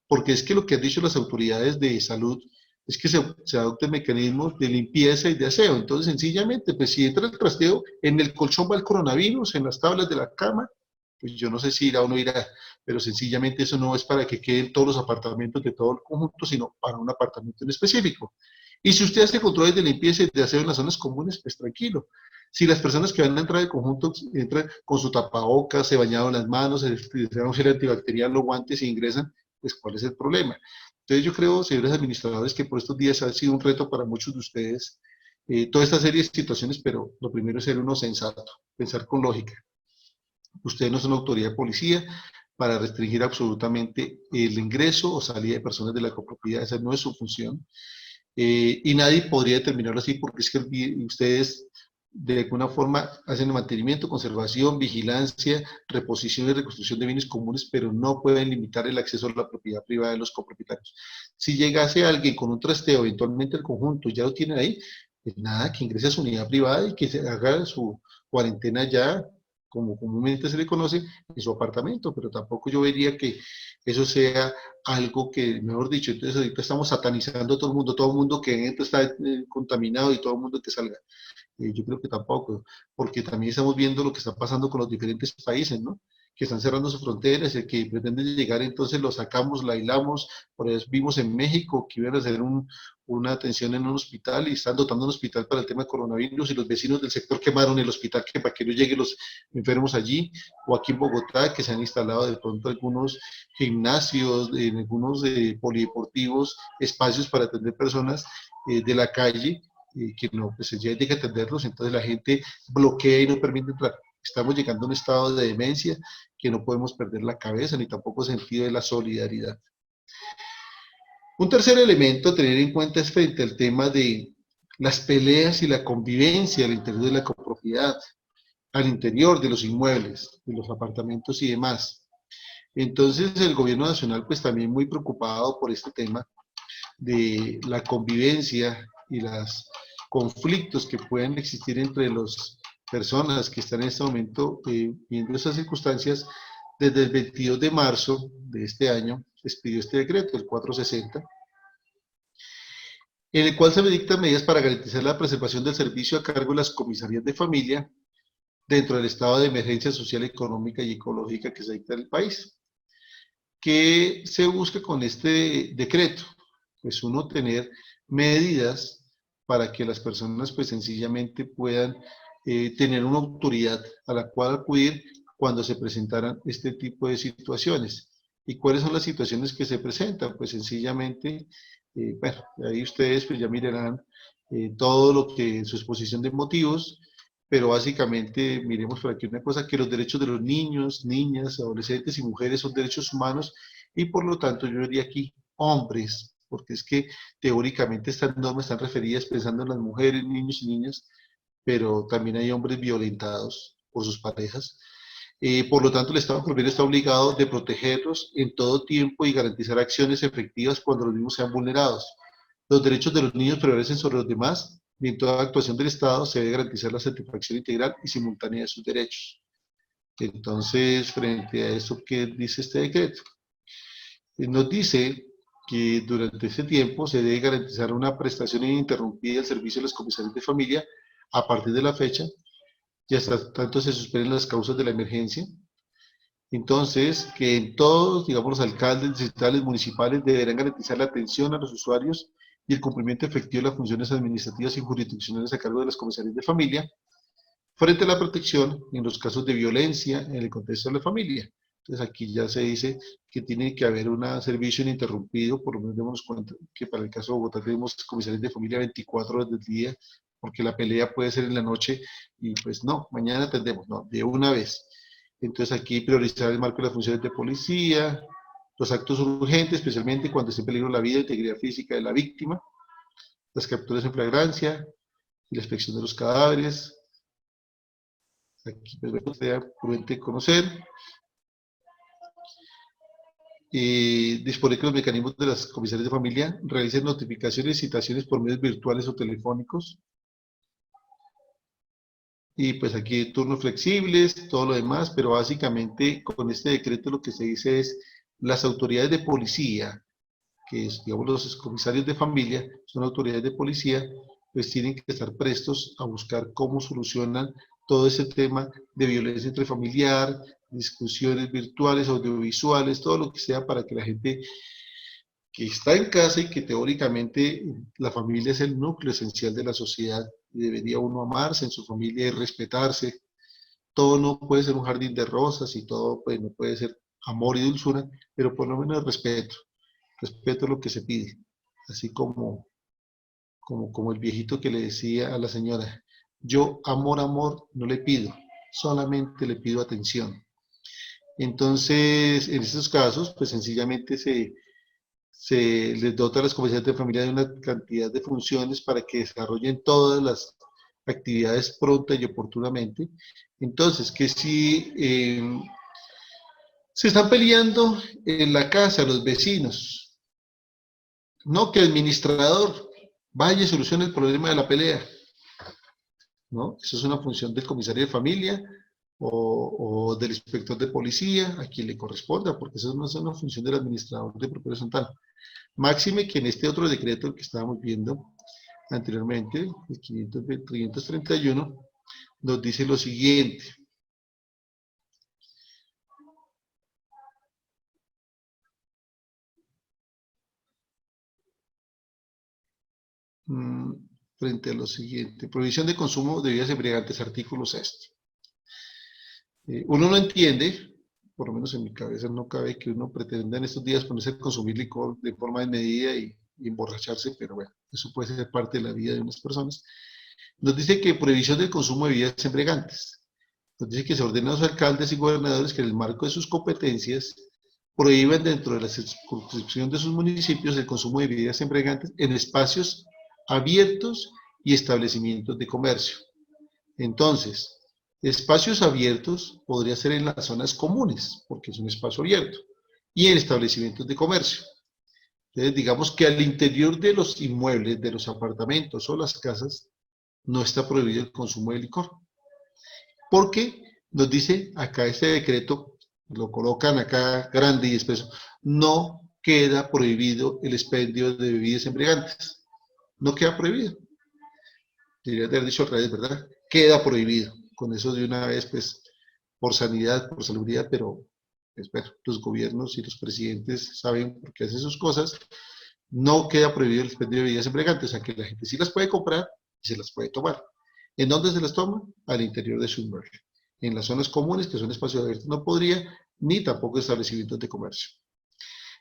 Porque es que lo que han dicho las autoridades de salud es que se adopten mecanismos de limpieza y de aseo. Entonces, sencillamente, pues si entra el trasteo, en el colchón va el coronavirus, en las tablas de la cama, pues yo no sé si irá o no irá, pero sencillamente eso no es para que queden todos los apartamentos de todo el conjunto, sino para un apartamento en específico. Y si usted hace controles de limpieza y de aseo en las zonas comunes, pues tranquilo. Si las personas que van a entrar al conjunto entran con su tapabocas, se bañaron las manos, se dan un gel antibacterial, los guantes y ingresan, pues ¿cuál es el problema? Entonces yo creo, señores administradores, que por estos días ha sido un reto para muchos de ustedes toda esta serie de situaciones, pero lo primero es ser uno sensato, pensar con lógica. Ustedes no son autoridad de policía para restringir absolutamente el ingreso o salida de personas de la copropiedad, esa no es su función. Y nadie podría determinarlo así porque es que ustedes de alguna forma hacen mantenimiento, conservación, vigilancia, reposición y reconstrucción de bienes comunes, pero no pueden limitar el acceso a la propiedad privada de los copropietarios. Si llegase alguien con un trasteo, eventualmente el conjunto ya lo tienen ahí, pues nada, que ingrese a su unidad privada y que se haga su cuarentena ya, como comúnmente se le conoce, en su apartamento, pero tampoco yo vería que eso sea algo que, mejor dicho, entonces ahorita estamos satanizando a todo el mundo que entra está contaminado y todo el mundo que salga. Yo creo que tampoco, porque también estamos viendo lo que está pasando con los diferentes países, ¿no? Que están cerrando sus fronteras, el que pretende llegar, entonces lo sacamos, lo aislamos. Por eso vimos en México que iban a hacer una atención en un hospital y están dotando un hospital para el tema de coronavirus y los vecinos del sector quemaron el hospital que para que no lleguen los enfermos allí. O aquí en Bogotá, que se han instalado de pronto algunos gimnasios, en algunos polideportivos, espacios para atender personas de la calle que no, pues ya hay que atenderlos, entonces la gente bloquea y no permite entrar. Estamos llegando a un estado de demencia que no podemos perder la cabeza ni tampoco sentido de la solidaridad. Un tercer elemento a tener en cuenta es frente al tema de las peleas y la convivencia al interior de la copropiedad, al interior de los inmuebles, de los apartamentos y demás. Entonces el gobierno nacional pues también muy preocupado por este tema de la convivencia y los conflictos que pueden existir entre las personas que están en este momento viendo esas circunstancias. Desde el 22 de marzo de este año expidió este decreto, el 460, en el cual se dictan medidas para garantizar la preservación del servicio a cargo de las comisarías de familia dentro del estado de emergencia social, económica y ecológica que se dicta en el país. ¿Qué se busca con este decreto? Pues uno, tener medidas para que las personas pues sencillamente puedan tener una autoridad a la cual acudir cuando se presentaran este tipo de situaciones. ¿Y cuáles son las situaciones que se presentan? Pues sencillamente, bueno, ahí ustedes pues ya mirarán todo lo que su exposición de motivos, pero básicamente miremos por aquí una cosa, que los derechos de los niños, niñas, adolescentes y mujeres son derechos humanos y por lo tanto yo diría aquí hombres, porque es que teóricamente estas normas están referidas pensando en las mujeres, niños y niñas, pero también hay hombres violentados por sus parejas. Por lo tanto, el Estado colombiano está obligado de protegerlos en todo tiempo y garantizar acciones efectivas cuando los mismos sean vulnerados. Los derechos de los niños prevalecen sobre los demás y en toda actuación del Estado se debe garantizar la satisfacción integral y simultánea de sus derechos. Entonces, frente a eso, ¿qué dice este decreto? Nos dice que durante ese tiempo se debe garantizar una prestación ininterrumpida del servicio de las comisarías de familia a partir de la fecha y hasta tanto se suspenden las causas de la emergencia. Entonces, que en todos, digamos, los alcaldes distritales, municipales deberán garantizar la atención a los usuarios y el cumplimiento efectivo de las funciones administrativas y jurisdiccionales a cargo de las comisarías de familia, frente a la protección en los casos de violencia en el contexto de la familia. Entonces aquí ya se dice que tiene que haber un servicio ininterrumpido, por lo menos démonos cuenta que para el caso de Bogotá tenemos comisarios de familia 24 horas del día, porque la pelea puede ser en la noche y pues no, mañana atendemos, no, de una vez. Entonces aquí priorizar el marco de las funciones de policía, los actos urgentes, especialmente cuando esté en peligro la vida e integridad física de la víctima, las capturas en flagrancia y la inspección de los cadáveres. Aquí pues, sea prudente conocer. Disponer que los mecanismos de las comisarías de familia realicen notificaciones y citaciones por medios virtuales o telefónicos. Y pues aquí turnos flexibles, todo lo demás, pero básicamente con este decreto lo que se dice es las autoridades de policía, que es, digamos, los comisarios de familia, son autoridades de policía, pues tienen que estar prestos a buscar cómo solucionan todo ese tema de violencia intrafamiliar, discusiones virtuales, audiovisuales, todo lo que sea para que la gente que está en casa y que teóricamente la familia es el núcleo esencial de la sociedad y debería uno amarse en su familia y respetarse. Todo no puede ser un jardín de rosas y todo pues, no puede ser amor y dulzura, pero por lo menos respeto. Respeto lo que se pide. Así como el viejito que le decía a la señora, yo amor, amor no le pido, solamente le pido atención. Entonces, en estos casos, pues sencillamente se les dota a las comisiones de familia de una cantidad de funciones para que desarrollen todas las actividades pronta y oportunamente. Entonces, que si se están peleando en la casa los vecinos, no que el administrador vaya y solucione el problema de la pelea, ¿no? Eso es una función del comisario de familia o del inspector de policía, a quien le corresponda, porque eso no es una función del administrador de propiedad horizontal. Máxime que en este otro decreto que estábamos viendo anteriormente, el 531, nos dice lo siguiente. Frente a lo siguiente, prohibición de consumo de bebidas embriagantes, artículo 6. Uno no entiende, por lo menos en mi cabeza no cabe que uno pretenda en estos días ponerse a consumir licor de forma desmedida y emborracharse, pero bueno, eso puede ser parte de la vida de unas personas. Nos dice que prohibición del consumo de bebidas embriagantes. Nos dice que se ordena a los alcaldes y gobernadores que en el marco de sus competencias prohíban dentro de la circunscripción de sus municipios el consumo de bebidas embriagantes en espacios abiertos y establecimientos de comercio. Entonces, espacios abiertos podría ser en las zonas comunes, porque es un espacio abierto, y en establecimientos de comercio. Entonces, digamos que al interior de los inmuebles, de los apartamentos o las casas, no está prohibido el consumo de licor. Porque nos dice acá este decreto, lo colocan acá grande y espeso, no queda prohibido el expendio de bebidas embriagantes. No queda prohibido. Debería haber dicho al revés, ¿verdad? Queda prohibido. Con eso de una vez, pues, por sanidad, por salubridad, pero pues, bueno, los gobiernos y los presidentes saben por qué hacen sus cosas. No queda prohibido el expendio de bebidas embriagantes, o sea que la gente sí las puede comprar y se las puede tomar. ¿En dónde se las toma? Al interior de su inmueble. En las zonas comunes, que son espacios abiertos, no podría, ni tampoco establecimientos de comercio.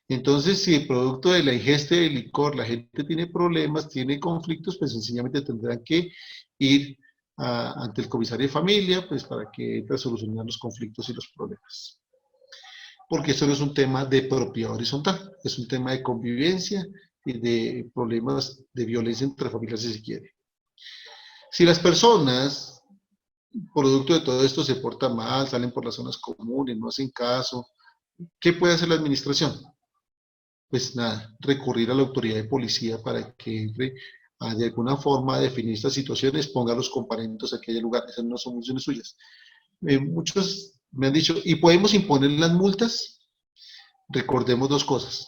Entonces, si el producto de la ingesta de licor la gente tiene problemas, tiene conflictos, pues sencillamente tendrán que ir ante el comisario de familia, pues para que entre a solucionar los conflictos y los problemas. Porque esto no es un tema de propiedad horizontal, es un tema de convivencia y de problemas de violencia entre familias, si se quiere. Si las personas, producto de todo esto, se portan mal, salen por las zonas comunes, no hacen caso, ¿qué puede hacer la administración? Pues nada, recurrir a la autoridad de policía para que entre de alguna forma a definir estas situaciones, ponga los comparendos a aquel lugar, esas no son funciones suyas. Muchos me han dicho, ¿y podemos imponer las multas? Recordemos dos cosas,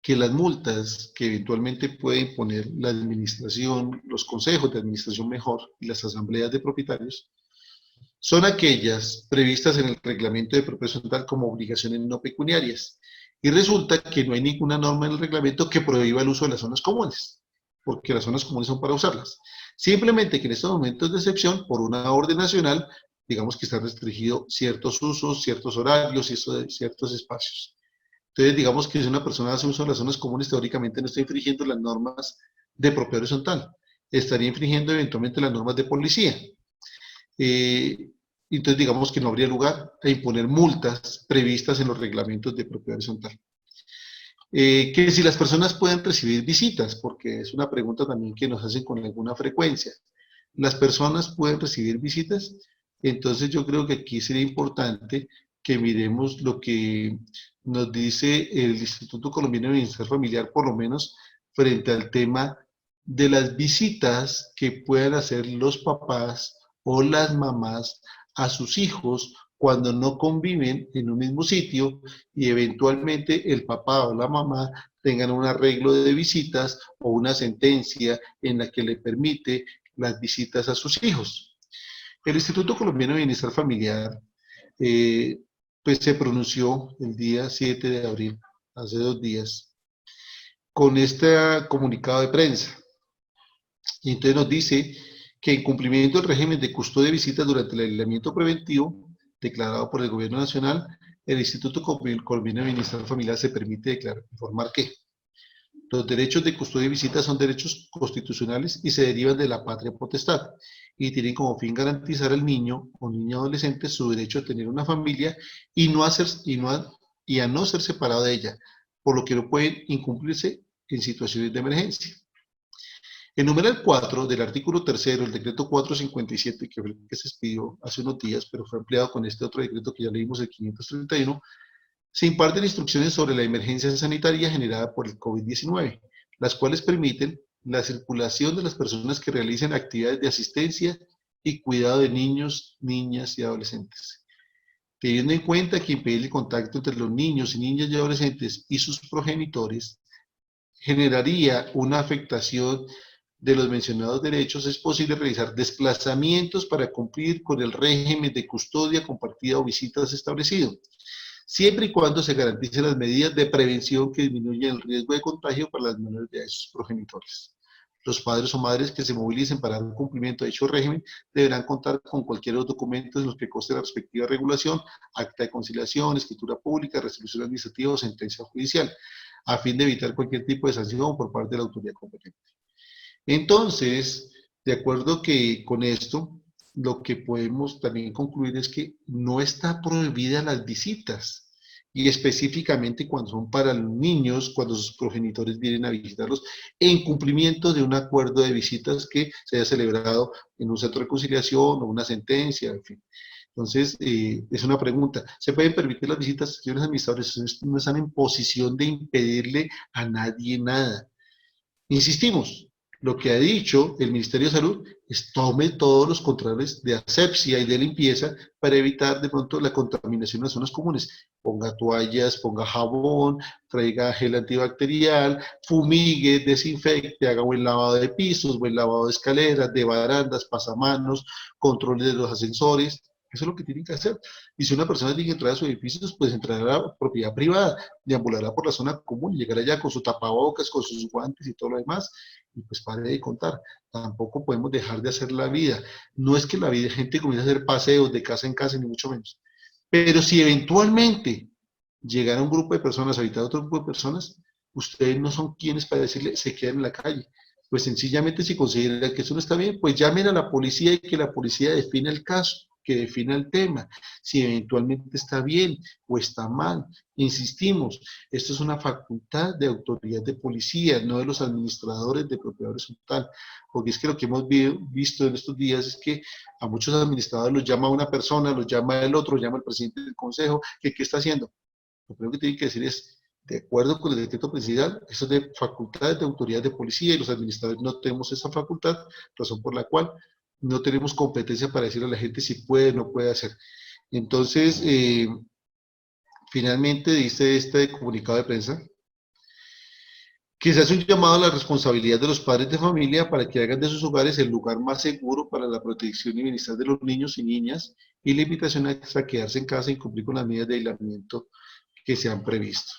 que las multas que eventualmente puede imponer la administración, los consejos de administración mejor y las asambleas de propietarios, son aquellas previstas en el reglamento de propiedad horizontal como obligaciones no pecuniarias. Y resulta que no hay ninguna norma en el reglamento que prohíba el uso de las zonas comunes, porque las zonas comunes son para usarlas. Simplemente que en estos momentos de excepción, por una orden nacional, digamos que están restringidos ciertos usos, ciertos horarios y ciertos espacios. Entonces, digamos que si una persona hace uso de las zonas comunes, teóricamente no está infringiendo las normas de propiedad horizontal, estaría infringiendo eventualmente las normas de policía. Entonces, digamos que no habría lugar a imponer multas previstas en los reglamentos de propiedad horizontal. Que si las personas pueden recibir visitas, porque es una pregunta también que nos hacen con alguna frecuencia. ¿Las personas pueden recibir visitas? Entonces yo creo que aquí sería importante que miremos lo que nos dice el Instituto Colombiano de Bienestar Familiar, por lo menos frente al tema de las visitas que puedan hacer los papás o las mamás a sus hijos cuando no conviven en un mismo sitio y eventualmente el papá o la mamá tengan un arreglo de visitas o una sentencia en la que le permite las visitas a sus hijos. El Instituto Colombiano de Bienestar Familiar pues se pronunció el día 7 de abril, hace 2 días, con este comunicado de prensa. Y entonces nos dice que en cumplimiento del régimen de custodia de visitas durante el aislamiento preventivo declarado por el Gobierno Nacional, el Instituto Colombiano de Bienestar Familiar se permite informar que los derechos de custodia y visita son derechos constitucionales y se derivan de la patria potestad y tienen como fin garantizar al niño o niña adolescente su derecho a tener una familia y a no ser separado de ella, por lo que no pueden incumplirse en situaciones de emergencia. El numeral 4 del artículo 3 del decreto 457, que fue el que se expidió hace unos días, pero fue ampliado con este otro decreto que ya leímos, el 531, se imparten instrucciones sobre la emergencia sanitaria generada por el COVID-19, las cuales permiten la circulación de las personas que realicen actividades de asistencia y cuidado de niños, niñas y adolescentes. Teniendo en cuenta que impedir el contacto entre los niños y niñas y adolescentes y sus progenitores generaría una afectación de los mencionados derechos, es posible realizar desplazamientos para cumplir con el régimen de custodia compartida o visitas establecido, siempre y cuando se garanticen las medidas de prevención que disminuyan el riesgo de contagio para las menores de sus progenitores. Los padres o madres que se movilicen para el cumplimiento de dicho régimen deberán contar con cualquier documento en los que conste la respectiva regulación, acta de conciliación, escritura pública, resolución administrativa o sentencia judicial, a fin de evitar cualquier tipo de sanción por parte de la autoridad competente. Entonces, de acuerdo que con esto, lo que podemos también concluir es que no está prohibida las visitas, y específicamente cuando son para los niños, cuando sus progenitores vienen a visitarlos, en cumplimiento de un acuerdo de visitas que se haya celebrado en un centro de conciliación o una sentencia, en fin. Entonces, es una pregunta. ¿Se pueden permitir las visitas, señores administradores? Ustedes no están en posición de impedirle a nadie nada. Insistimos, lo que ha dicho el Ministerio de Salud es tome todos los controles de asepsia y de limpieza para evitar de pronto la contaminación en las zonas comunes. Ponga toallas, ponga jabón, traiga gel antibacterial, fumigue, desinfecte, haga buen lavado de pisos, buen lavado de escaleras, de barandas, pasamanos, controles de los ascensores. Eso es lo que tienen que hacer. Y si una persona tiene que entrar a sus edificios, pues entrará a la propiedad privada, deambulará por la zona común, llegará allá con su tapabocas, con sus guantes y todo lo demás, y pues pare de contar. Tampoco podemos dejar de hacer la vida. No es que la vida, gente comience a hacer paseos de casa en casa, ni mucho menos. Pero si eventualmente llegara un grupo de personas a habitar otro grupo de personas, ustedes no son quienes para decirle se quedan en la calle. Pues sencillamente si consideran que eso no está bien, pues llamen a la policía y que la policía defina el caso, que defina el tema, si eventualmente está bien o está mal. Insistimos, esto es una facultad de autoridad de policía, no de los administradores de propiedad horizontal, porque es que lo que hemos visto en estos días es que a muchos administradores los llama una persona, los llama el otro, llama el presidente del consejo, que qué está haciendo. Lo primero que tienen que decir es, de acuerdo con el decreto presidencial, eso es de facultades de autoridad de policía y los administradores no tenemos esa facultad, razón por la cual no tenemos competencia para decirle a la gente si puede o no puede hacer. Entonces, finalmente dice este comunicado de prensa que se hace un llamado a la responsabilidad de los padres de familia para que hagan de sus hogares el lugar más seguro para la protección y bienestar de los niños y niñas y la invitación a quedarse en casa y cumplir con las medidas de aislamiento que se han previsto.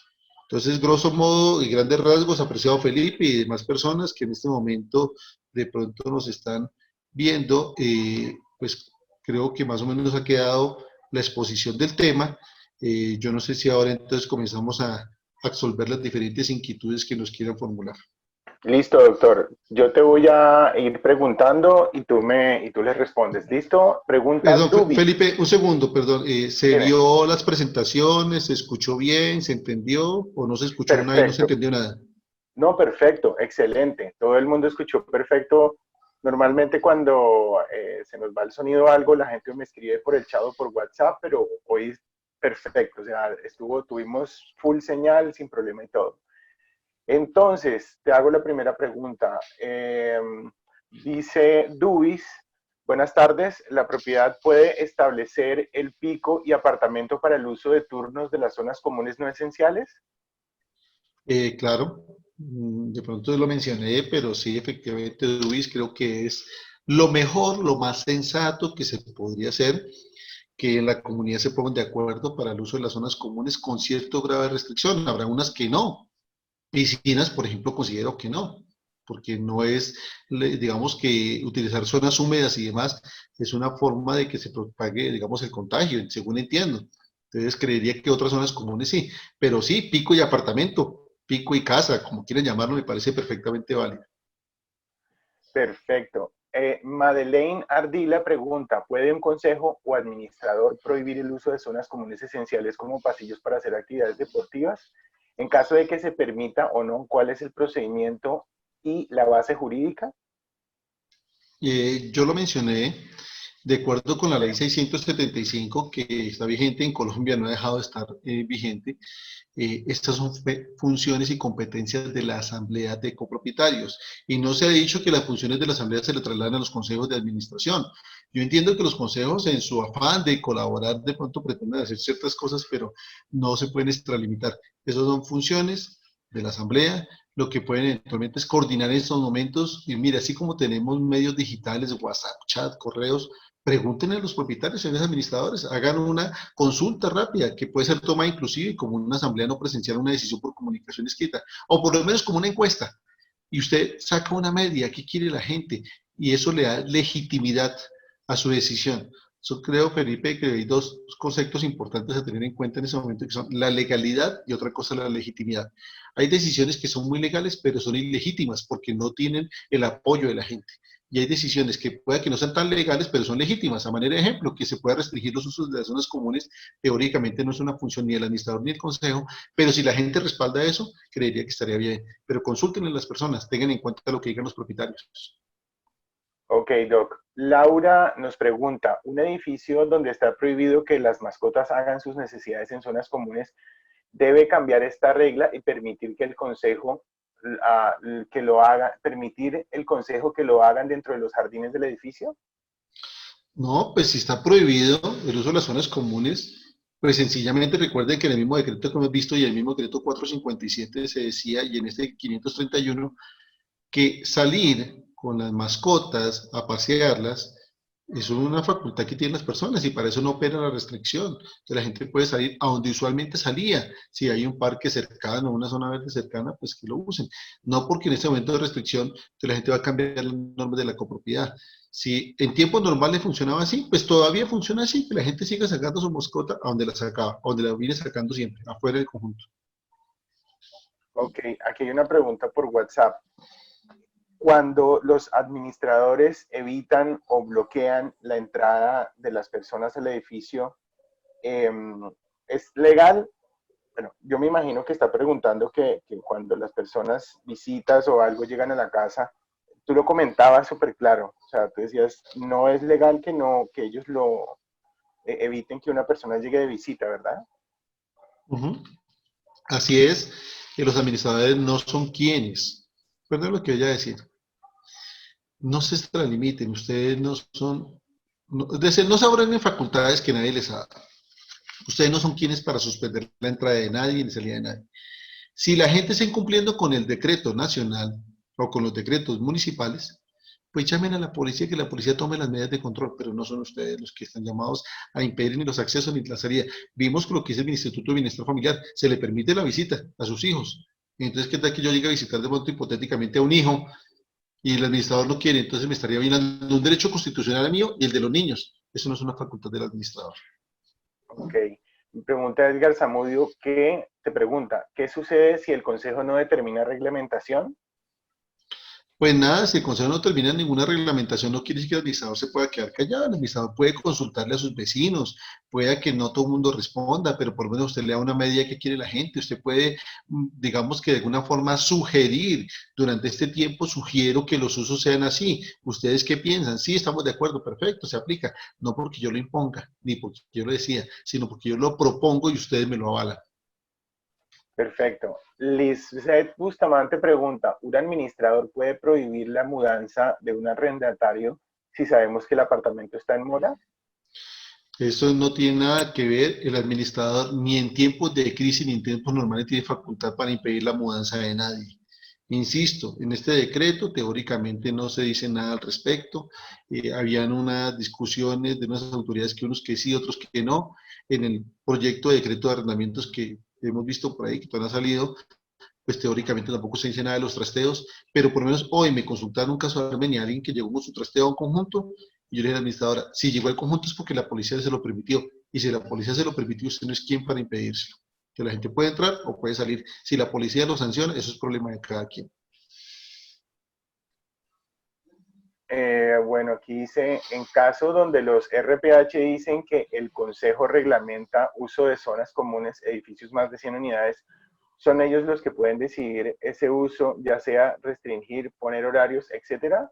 Entonces, grosso modo y grandes rasgos, apreciado Felipe y demás personas que en este momento de pronto nos están viendo, pues creo que más o menos ha quedado la exposición del tema. Yo no sé si ahora entonces comenzamos a absolver las diferentes inquietudes que nos quieran formular. Listo, doctor. Yo te voy a ir preguntando y tú le respondes. ¿Listo? Pregunta Perdón, Dubi. Felipe, un segundo, perdón. ¿Se Dime. vio las presentaciones? ¿Se escuchó bien? ¿Se entendió? ¿O no se escuchó nada y no se Perfecto. entendió nada? No, perfecto. Excelente. Todo el mundo escuchó perfecto. Normalmente cuando se nos va el sonido o algo, la gente me escribe por el chat o por WhatsApp, pero hoy perfecto. O sea, tuvimos full señal, sin problema y todo. Entonces, te hago la primera pregunta. Dice Dubis, buenas tardes, ¿la propiedad puede establecer el pico y apartamento para el uso de turnos de las zonas comunes no esenciales? Claro, de pronto lo mencioné, pero sí, efectivamente, Luis, creo que es lo mejor, lo más sensato que se podría hacer, que en la comunidad se pongan de acuerdo para el uso de las zonas comunes con cierto grado de restricción. Habrá unas que no. Piscinas, por ejemplo, considero que no, porque no es, digamos que utilizar zonas húmedas y demás es una forma de que se propague, digamos, el contagio, según entiendo. Entonces creería que otras zonas comunes sí, pero sí, pico y apartamento, pico y casa, como quieran llamarlo, me parece perfectamente válido. Perfecto. Madeleine Ardila pregunta, ¿puede un consejo o administrador prohibir el uso de zonas comunes esenciales como pasillos para hacer actividades deportivas? En caso de que se permita o no, ¿cuál es el procedimiento y la base jurídica? Yo lo mencioné, de acuerdo con la ley Excelente. 675 que está vigente en Colombia, no ha dejado de estar vigente. Estas son funciones y competencias de la Asamblea de Copropietarios. Y no se ha dicho que las funciones de la Asamblea se le trasladen a los consejos de administración. Yo entiendo que los consejos, en su afán de colaborar, de pronto pretenden hacer ciertas cosas, pero no se pueden extralimitar. Esas son funciones de la Asamblea. Lo que pueden eventualmente es coordinar en estos momentos. Y mira, así como tenemos medios digitales, WhatsApp, chat, correos, pregúntenle a los propietarios, señores administradores, hagan una consulta rápida que puede ser tomada inclusive como una asamblea no presencial, una decisión por comunicación escrita, o por lo menos como una encuesta. Y usted saca una media, ¿qué quiere la gente? Y eso le da legitimidad a su decisión. Yo creo, Felipe, que hay dos conceptos importantes a tener en cuenta en ese momento, que son la legalidad y otra cosa la legitimidad. Hay decisiones que son muy legales, pero son ilegítimas porque no tienen el apoyo de la gente. y hay decisiones que pueda que no sean tan legales, pero son legítimas. A manera de ejemplo, que se pueda restringir los usos de las zonas comunes, teóricamente no es una función ni del administrador ni del consejo, pero si la gente respalda eso, creería que estaría bien. Pero consulten a las personas, tengan en cuenta lo que digan los propietarios. Ok, Doc. Laura nos pregunta, ¿un edificio donde está prohibido que las mascotas hagan sus necesidades en zonas comunes debe cambiar esta regla y permitir que el consejo que lo haga, permitir el consejo que lo hagan dentro de los jardines del edificio? No, pues si está prohibido el uso de las zonas comunes, pues sencillamente recuerden que en el mismo decreto que hemos visto y en el mismo decreto 457 se decía, y en este 531, que salir con las mascotas a pasearlas es una facultad que tienen las personas y para eso no opera la restricción. Que la gente puede salir a donde usualmente salía. Si hay un parque cercano, una zona verde cercana, pues que lo usen. No porque en este momento de restricción que la gente va a cambiar las normas de la copropiedad. Si en tiempos normales funcionaba así, pues todavía funciona así, que la gente siga sacando su mascota a donde la sacaba, a donde la viene sacando siempre, afuera del conjunto. Ok, aquí hay una pregunta por WhatsApp. Cuando los administradores evitan o bloquean la entrada de las personas al edificio, eh, ¿es legal? Bueno, yo me imagino que está preguntando que cuando las personas visitas o algo llegan a la casa, tú lo comentabas súper claro, o sea, tú decías, no es legal que no, que ellos lo eviten que una persona llegue de visita, ¿verdad? Ujú. Así es, que los administradores no son quienes. Recuerden lo que voy a decir. No se extralimiten, ustedes no son, no, es decir, no se abren en facultades que nadie les ha dado. Ustedes no son quienes para suspender la entrada de nadie ni salida de nadie. Si la gente está incumpliendo con el decreto nacional o con los decretos municipales, pues llamen a la policía, que la policía tome las medidas de control, pero no son ustedes los que están llamados a impedir ni los accesos ni la salida. Vimos lo que dice el Instituto de Bienestar Familiar, se le permite la visita a sus hijos. Entonces, ¿qué tal que yo llegue a visitar de pronto hipotéticamente a un hijo y el administrador no quiere? Entonces me estaría violando un derecho constitucional mío y el de los niños. Eso no es una facultad del administrador. Ok. Me pregunta Edgar Zamudio que te pregunta, ¿qué sucede si el Consejo no determina reglamentación? Pues nada, si el consejo no termina ninguna reglamentación, no quiere decir que el administrador se pueda quedar callado. El administrador puede consultarle a sus vecinos, puede que no todo el mundo responda, pero por lo menos usted le da una medida que quiere la gente. Usted puede, digamos que de alguna forma sugerir, durante este tiempo sugiero que los usos sean así. ¿Ustedes qué piensan? Sí, estamos de acuerdo, perfecto, se aplica. No porque yo lo imponga, ni porque yo lo decía, sino porque yo lo propongo y ustedes me lo avalan. Perfecto. Lizeth Bustamante pregunta, ¿un administrador puede prohibir la mudanza de un arrendatario si sabemos que el apartamento está en mora? Eso no tiene nada que ver, el administrador ni en tiempos de crisis ni en tiempos normales tiene facultad para impedir la mudanza de nadie. Insisto, en este decreto teóricamente no se dice nada al respecto. Habían unas discusiones de unas autoridades que unos que sí, otros que no. En el proyecto de decreto de arrendamientos que hemos visto por ahí, que todavía no ha salido, pues teóricamente tampoco se dice nada de los trasteos, pero por lo menos hoy me consultaron un caso de Armenia, alguien que llegó con su trasteo a un conjunto, y yo le dije a la administradora, si llegó al conjunto es porque la policía se lo permitió, y si la policía se lo permitió, usted no es quien para impedírselo, que la gente puede entrar o puede salir. Si la policía lo sanciona, eso es problema de cada quien. Bueno, aquí dice, en caso donde los RPH dicen que el Consejo reglamenta uso de zonas comunes, edificios más de 100 unidades, ¿son ellos los que pueden decidir ese uso, ya sea restringir, poner horarios, etcétera?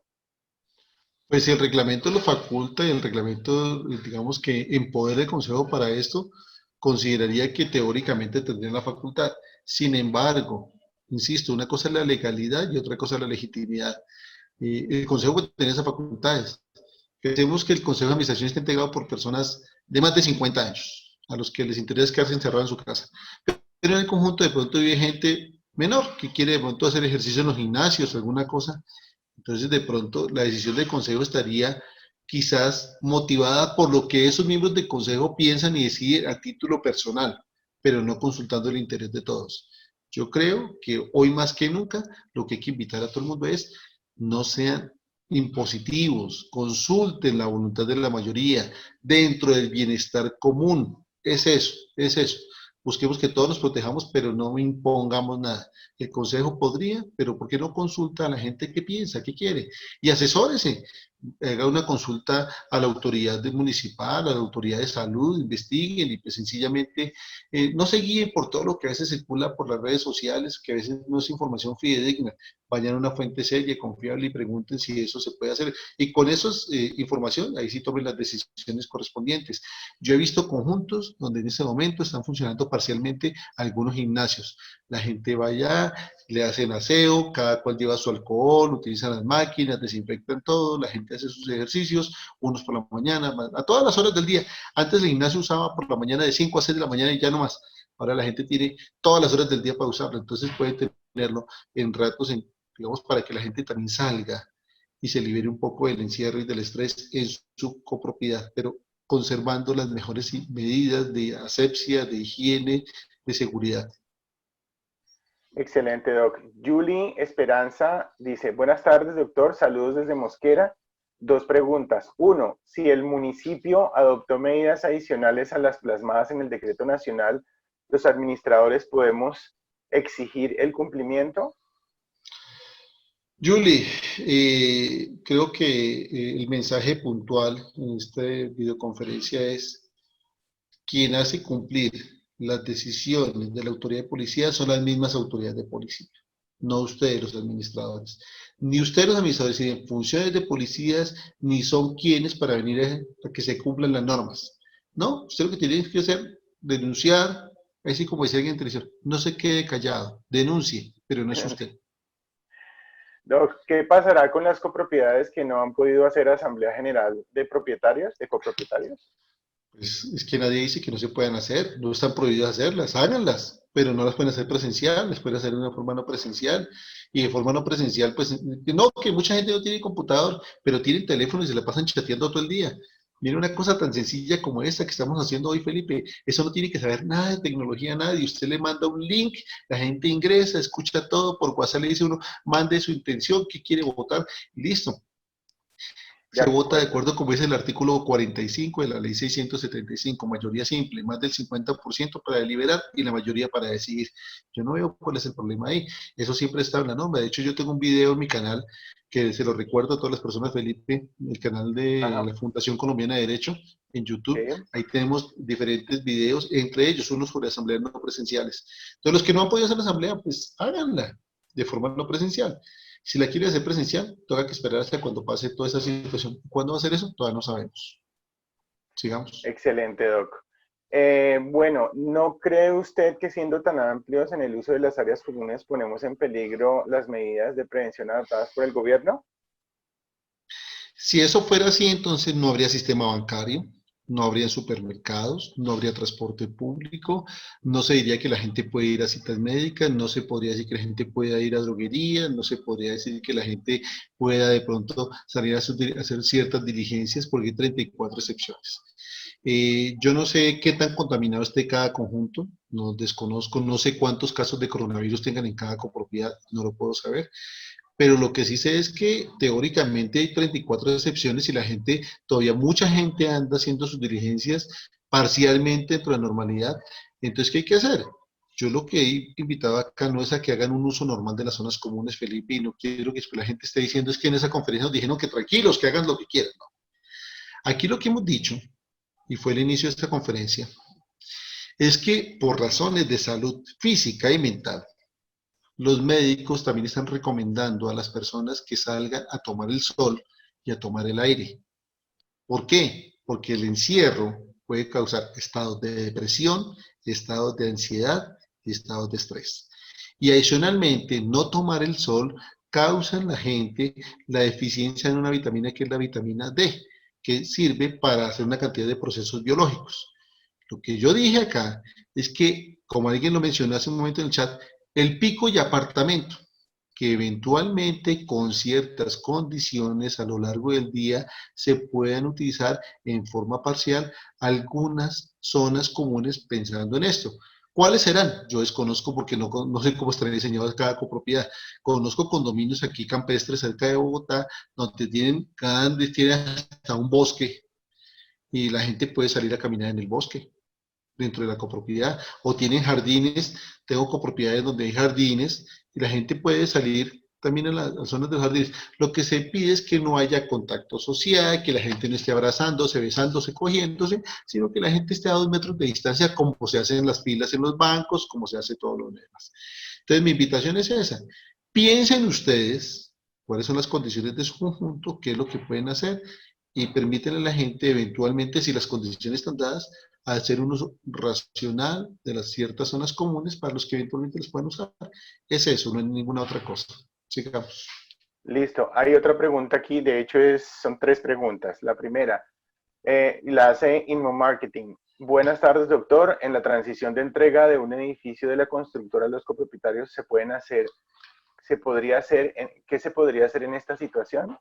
Pues si el reglamento lo faculta y el reglamento, digamos que empodera el Consejo para esto, consideraría que teóricamente tendría la facultad. Sin embargo, insisto, una cosa es la legalidad y otra cosa es la legitimidad. El Consejo puede tener esas facultades. Pensemos que el Consejo de Administración está integrado por personas de más de 50 años, a los que les interesa quedarse encerrados en su casa. Pero en el conjunto de pronto vive gente menor que quiere de pronto hacer ejercicio en los gimnasios o alguna cosa. Entonces, de pronto, la decisión del Consejo estaría quizás motivada por lo que esos miembros del Consejo piensan y deciden a título personal, pero no consultando el interés de todos. Yo creo que hoy más que nunca lo que hay que invitar a todo el mundo es no sean impositivos, consulten la voluntad de la mayoría dentro del bienestar común. Es eso, es eso. Busquemos que todos nos protejamos, pero no impongamos nada. El consejo podría, pero ¿por qué no consulta a la gente que piensa, qué quiere? Y asesórese, haga una consulta a la autoridad municipal, a la autoridad de salud, investiguen y pues sencillamente no se guíen por todo lo que a veces circula por las redes sociales, que a veces no es información fidedigna. Vayan a una fuente seria, confiable y pregunten si eso se puede hacer. Y con esa información, ahí sí tomen las decisiones correspondientes. Yo he visto conjuntos donde en este momento están funcionando parcialmente algunos gimnasios. La gente va allá, le hacen aseo, cada cual lleva su alcohol, utilizan las máquinas, desinfectan todo, la gente hace sus ejercicios, unos por la mañana, a todas las horas del día. Antes el gimnasio usaba por la mañana de 5 a 6 de la mañana y ya no más. Ahora la gente tiene todas las horas del día para usarlo, entonces puede tenerlo en ratos, digamos, para que la gente también salga y se libere un poco del encierro y del estrés en su copropiedad, pero conservando las mejores medidas de asepsia, de higiene, de seguridad. Excelente, Doc. Julie Esperanza dice, buenas tardes, doctor, saludos desde Mosquera. Dos preguntas. Uno, si el municipio adoptó medidas adicionales a las plasmadas en el decreto nacional, ¿los administradores podemos exigir el cumplimiento? Julie, creo que el mensaje puntual en esta videoconferencia es quien hace cumplir las decisiones de la autoridad de policía son las mismas autoridades de policía, no ustedes los administradores. Ni ustedes los administradores tienen funciones de policías, ni son quienes para venir a que se cumplan las normas. No, usted lo que tiene que hacer, denunciar, así como decía alguien en televisión, no se quede callado, denuncie, pero no es usted. Doc, ¿qué pasará con las copropiedades que no han podido hacer asamblea general de propietarios, de copropietarios? Pues es que nadie dice que no se puedan hacer, no están prohibidas hacerlas, háganlas, pero no las pueden hacer presencial, las pueden hacer de una forma no presencial. Y de forma no presencial, pues no, que mucha gente no tiene computador, pero tienen teléfono y se la pasan chateando todo el día. Mira una cosa tan sencilla como esta que estamos haciendo hoy, Felipe, eso no tiene que saber nada de tecnología a nadie. Usted le manda un link, la gente ingresa, escucha todo, por WhatsApp le dice uno, mande su intención, qué quiere votar, y listo. De Se vota de acuerdo. acuerdo como dice el artículo 45 de la ley 675, mayoría simple, más del 50% para deliberar y la mayoría para decidir. Yo no veo cuál es el problema ahí. Eso siempre está en la norma. De hecho, yo tengo un video en mi canal que se lo recuerdo a todas las personas, Felipe, el canal de Ajá, la Fundación Colombiana de Derecho en sí. YouTube. Ahí tenemos diferentes videos, entre ellos unos sobre asambleas no presenciales. Entonces, los que no han podido hacer la asamblea, pues háganla de forma no presencial. Si la quiere hacer presencial, toca que esperar hasta cuando pase toda esa situación. ¿Cuándo va a ser eso? Todavía no sabemos. Sigamos. Excelente, Doc. Bueno, ¿no cree usted que siendo tan amplios en el uso de las áreas comunes ponemos en peligro las medidas de prevención adoptadas por el gobierno? Si eso fuera así, entonces no habría sistema bancario, no habría supermercados, no habría transporte público, no se diría que la gente puede ir a citas médicas, no se podría decir que la gente pueda ir a droguerías, no se podría decir que la gente pueda de pronto salir a hacer ciertas diligencias porque hay 34 excepciones. Yo no sé qué tan contaminado esté cada conjunto, no desconozco, no sé cuántos casos de coronavirus tengan en cada copropiedad, no lo puedo saber, pero lo que sí sé es que teóricamente hay 34 excepciones y la gente, todavía mucha gente anda haciendo sus diligencias parcialmente dentro de la normalidad. Entonces, ¿qué hay que hacer? Yo lo que he invitado acá no es a que hagan un uso normal de las zonas comunes, Felipe, y no quiero que la gente esté diciendo es que en esa conferencia nos dijeron que tranquilos, que hagan lo que quieran. No. Aquí lo que hemos dicho, y fue el inicio de esta conferencia, es que por razones de salud física y mental, los médicos también están recomendando a las personas que salgan a tomar el sol y a tomar el aire. ¿Por qué? Porque el encierro puede causar estados de depresión, estados de ansiedad y estados de estrés. Y adicionalmente, no tomar el sol causa en la gente la deficiencia en una vitamina que es la vitamina D, que sirve para hacer una cantidad de procesos biológicos. Lo que yo dije acá es que, como alguien lo mencionó hace un momento en el chat, el pico y apartamento, que eventualmente con ciertas condiciones a lo largo del día se puedan utilizar en forma parcial algunas zonas comunes pensando en esto. ¿Cuáles serán? Yo desconozco porque no sé cómo estarán diseñadas cada copropiedad. Conozco condominios aquí campestres cerca de Bogotá donde tienen hasta un bosque y la gente puede salir a caminar en el bosque dentro de la copropiedad, o tienen jardines, tengo copropiedades donde hay jardines, y la gente puede salir también a las zonas de los jardines. Lo que se pide es que no haya contacto social, que la gente no esté abrazándose, besándose, cogiéndose, sino que la gente esté a 2 metros de distancia, como se hace en las filas en los bancos, como se hace todo lo demás. Entonces, mi invitación es esa. Piensen ustedes cuáles son las condiciones de su conjunto, qué es lo que pueden hacer, y permiten a la gente eventualmente, si las condiciones están dadas, a hacer un uso racional de las ciertas zonas comunes para los que eventualmente les pueden usar. Es eso, no es ninguna otra cosa. Sigamos. Listo. Hay otra pregunta aquí. De hecho, son tres preguntas. La primera, la hace Inmo Marketing. Buenas tardes, doctor. En la transición de entrega de un edificio de la constructora a los copropietarios, ¿qué se podría hacer en esta situación?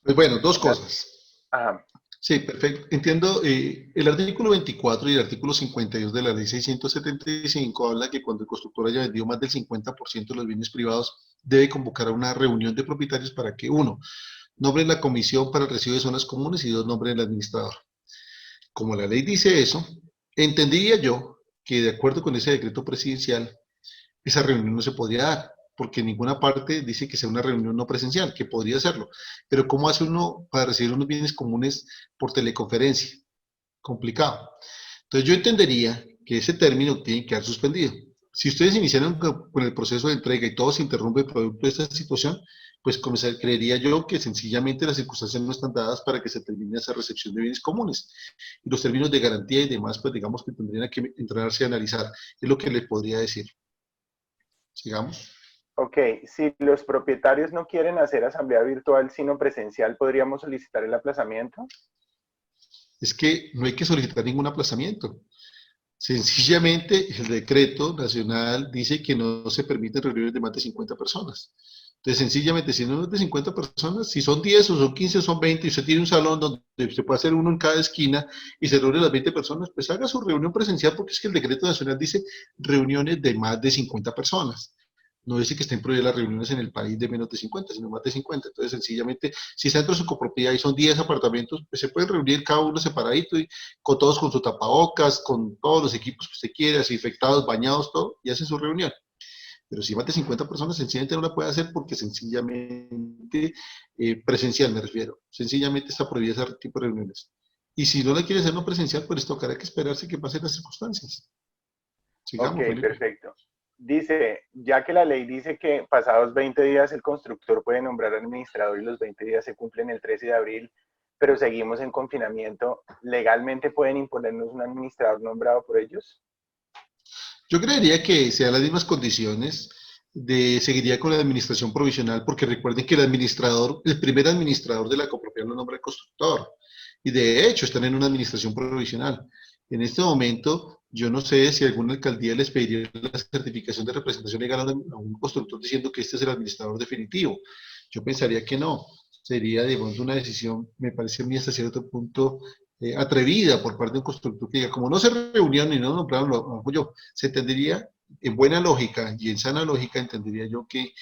Pues bueno, dos cosas. Ajá. Sí, perfecto. Entiendo, el artículo 24 y el artículo 52 de la ley 675 habla que cuando el constructor haya vendido más del 50% de los bienes privados, debe convocar a una reunión de propietarios para que, uno, nombren la comisión para el recibo de zonas comunes y dos, nombren el administrador. Como la ley dice eso, entendería yo que de acuerdo con ese decreto presidencial, esa reunión no se podría dar, porque en ninguna parte dice que sea una reunión no presencial, que podría hacerlo. Pero ¿cómo hace uno para recibir unos bienes comunes por teleconferencia? Complicado. Entonces yo entendería que ese término tiene que quedar suspendido. Si ustedes iniciaron con el proceso de entrega y todo se interrumpe producto de esta situación, pues creería yo que sencillamente las circunstancias no están dadas para que se termine esa recepción de bienes comunes. Y los términos de garantía y demás, pues digamos que tendrían que entrarse a analizar. Es lo que le podría decir. Sigamos. Ok, si los propietarios no quieren hacer asamblea virtual sino presencial, ¿podríamos solicitar el aplazamiento? Es que no hay que solicitar ningún aplazamiento. Sencillamente, el decreto nacional dice que no se permiten reuniones de más de 50 personas. Entonces, sencillamente, si no es de 50 personas, si son 10 o son 15 o son 20, y usted tiene un salón donde usted puede hacer uno en cada esquina y se reúnen las 20 personas, pues haga su reunión presencial, porque es que el decreto nacional dice reuniones de más de 50 personas. No dice que estén prohibidas las reuniones en el país de menos de 50, sino más de 50. Entonces, sencillamente, si está dentro de su copropiedad y son 10 apartamentos, pues se pueden reunir cada uno separadito y con todos con su tapabocas, con todos los equipos que usted quiera, desinfectados, bañados, todo, y hacen su reunión. Pero si más de 50 personas, sencillamente no la puede hacer porque sencillamente, presencial me refiero, sencillamente está prohibida ese tipo de reuniones. Y si no la quiere hacer no presencial, pues tocará que esperarse que pasen las circunstancias. Ok, Sigamos, Felipe. perfecto. Dice, ya que la ley dice que pasados 20 días el constructor puede nombrar administrador y los 20 días se cumplen el 13 de abril, pero seguimos en confinamiento, ¿legalmente pueden imponernos un administrador nombrado por ellos? Yo creería que sean las mismas condiciones, seguiría con la administración provisional, porque recuerden que el primer administrador de la copropiedad lo nombra el constructor, y de hecho están en una administración provisional. En este momento, yo no sé si alguna alcaldía les pediría la certificación de representación legal a un constructor diciendo que este es el administrador definitivo. Yo pensaría que no. Sería, digamos, una decisión, me parece a mí hasta cierto punto atrevida por parte de un constructor que diga, como no se reunieron y no nombraron, lo hago yo. Se entendería, en buena lógica y en sana lógica, entendería yo que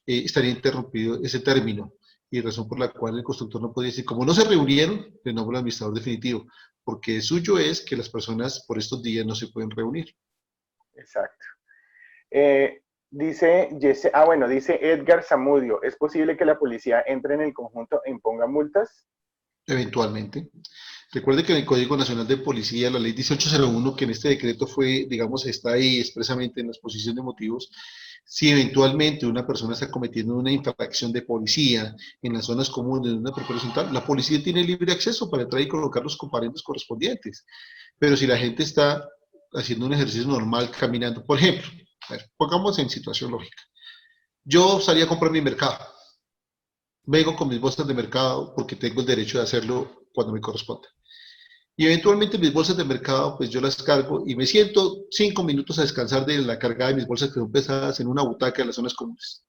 estaría interrumpido ese término y razón por la cual el constructor no podía decir, como no se reunieron, le nombro el administrador definitivo, porque suyo es que las personas por estos días no se pueden reunir. Exacto. Dice Edgar Zamudio, ¿es posible que la policía entre en el conjunto e imponga multas? Eventualmente. Recuerde que en el Código Nacional de Policía, la ley 1801, que en este decreto fue, digamos, está ahí expresamente en la exposición de motivos, si eventualmente una persona está cometiendo una infracción de policía en las zonas comunes de una preparación tal, la policía tiene libre acceso para entrar y colocar los comparendos correspondientes. Pero si la gente está haciendo un ejercicio normal, caminando, por ejemplo, a ver, pongamos en situación lógica. Yo salí a comprar mi mercado, vengo con mis bolsas de mercado porque tengo el derecho de hacerlo cuando me corresponda. Y eventualmente mis bolsas de mercado, pues yo las cargo y me siento 5 minutos a descansar de la carga de mis bolsas que son pesadas en una butaca en las zonas comunes.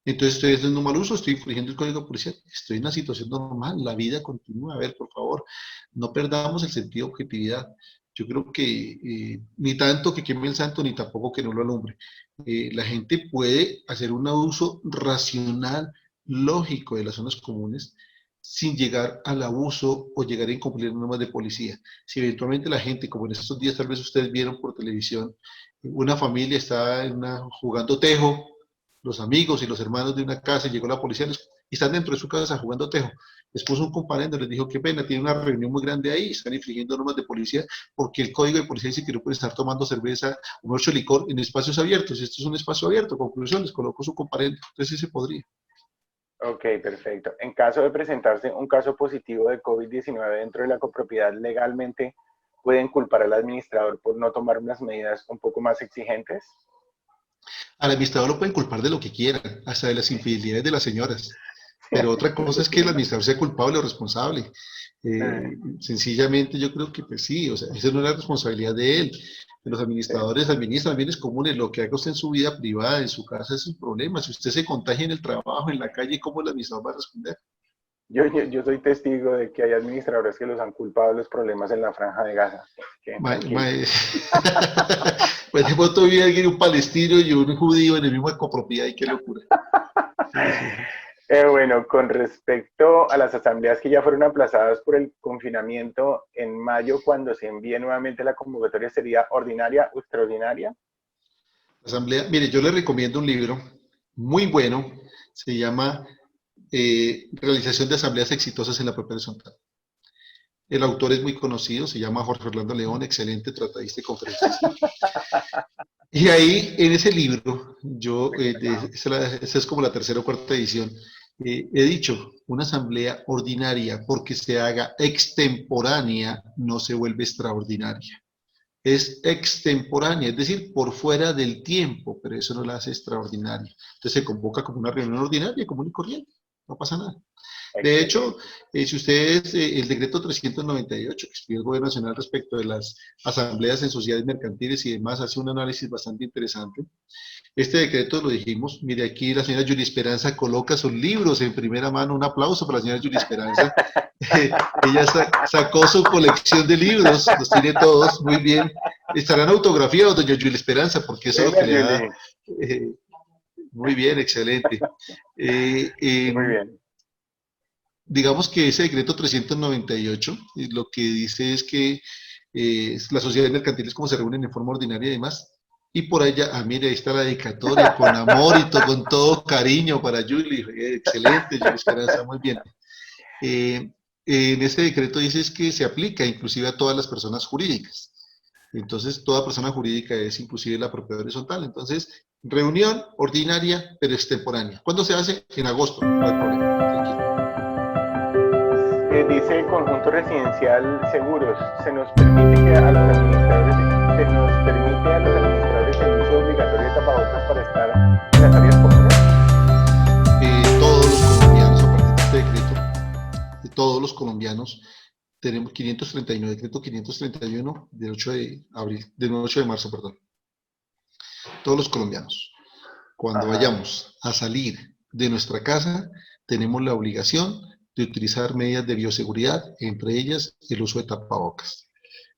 Entonces estoy haciendo un mal uso, estoy infringiendo el código policial, estoy en una situación normal, la vida continúa. A ver, por favor, no perdamos el sentido de objetividad. Yo creo que ni tanto que queme el santo, ni tampoco que no lo alumbre. La gente puede hacer un uso racional, lógico de las zonas comunes, sin llegar al abuso o llegar a incumplir normas de policía. Si eventualmente la gente, como en estos días tal vez ustedes vieron por televisión, una familia está jugando tejo, los amigos y los hermanos de una casa, y llegó la policía y están dentro de su casa jugando tejo. Les puso un comparendo, les dijo, qué pena, tiene una reunión muy grande ahí, están infringiendo normas de policía porque el código de policía dice que no pueden estar tomando cerveza o mucho licor en espacios abiertos. Esto es un espacio abierto. Conclusión, les colocó su comparendo. Entonces sí se podría. Ok, perfecto. En caso de presentarse un caso positivo de COVID-19 dentro de la copropiedad, legalmente pueden culpar al administrador por no tomar unas medidas un poco más exigentes. Al administrador lo pueden culpar de lo que quieran, hasta de las infidelidades de las señoras. Pero otra cosa es que el administrador sea culpable o responsable. Sencillamente yo creo que pues sí, o sea, esa no es la responsabilidad de él. Los administradores administran bienes comunes, lo que haga usted en su vida privada, en su casa, es un problema. Si usted se contagia en el trabajo, en la calle, ¿cómo el administrador va a responder? Yo soy testigo de que hay administradores que los han culpado de los problemas en la Franja de Gaza. Pues de pronto vi a alguien, un palestino y un judío en el mismo copropiedad, y qué locura. Sí, sí. Bueno, con respecto a las asambleas que ya fueron aplazadas por el confinamiento, en mayo, cuando se envíe nuevamente la convocatoria, ¿sería ordinaria o extraordinaria? Asamblea, mire, yo le recomiendo un libro muy bueno, se llama Realización de asambleas exitosas en la propiedad horizontal. El autor es muy conocido, se llama Jorge Orlando León, excelente tratadista y conferencista. Y ahí, en ese libro, esa es como la tercera o cuarta edición, he dicho, una asamblea ordinaria, porque se haga extemporánea, no se vuelve extraordinaria. Es extemporánea, es decir, por fuera del tiempo, pero eso no la hace extraordinaria. Entonces se convoca como una reunión ordinaria, común y corriente, no pasa nada. De hecho, si ustedes, el decreto 398 que expidió el Gobierno Nacional respecto de las asambleas en sociedades mercantiles y demás, hace un análisis bastante interesante. Este decreto, lo dijimos, mire, aquí la señora Yuli Esperanza coloca sus libros en primera mano. Un aplauso para la señora Yuli Esperanza. Ella sacó su colección de libros, los tiene todos, muy bien. Estarán autografiados, doña Yuli Esperanza, porque eso es lo que le da. Muy bien, excelente. Muy bien. Digamos que ese decreto 398 lo que dice es que las sociedades mercantiles como se reúnen en forma ordinaria y demás, y por allá, mire, ahí está la dedicatoria, con amor y con todo cariño para Yuli, excelente, Yuli Esperanza, muy bien. En ese decreto dice es que se aplica inclusive a todas las personas jurídicas. Entonces, toda persona jurídica es inclusive la propiedad horizontal. Entonces, reunión ordinaria, pero extemporánea. ¿Cuándo se hace? En agosto, no hay problema. Dice Conjunto Residencial Seguros, se nos permite a los administradores el uso obligatorio de tapabocas para estar en las áreas comunes. Todos los colombianos, a partir de este decreto, todos los colombianos, tenemos 539, decreto 531 del 8 de abril, del 8 de marzo, perdón. Todos los colombianos, cuando vayamos a salir de nuestra casa, tenemos la obligación de utilizar medidas de bioseguridad, entre ellas el uso de tapabocas.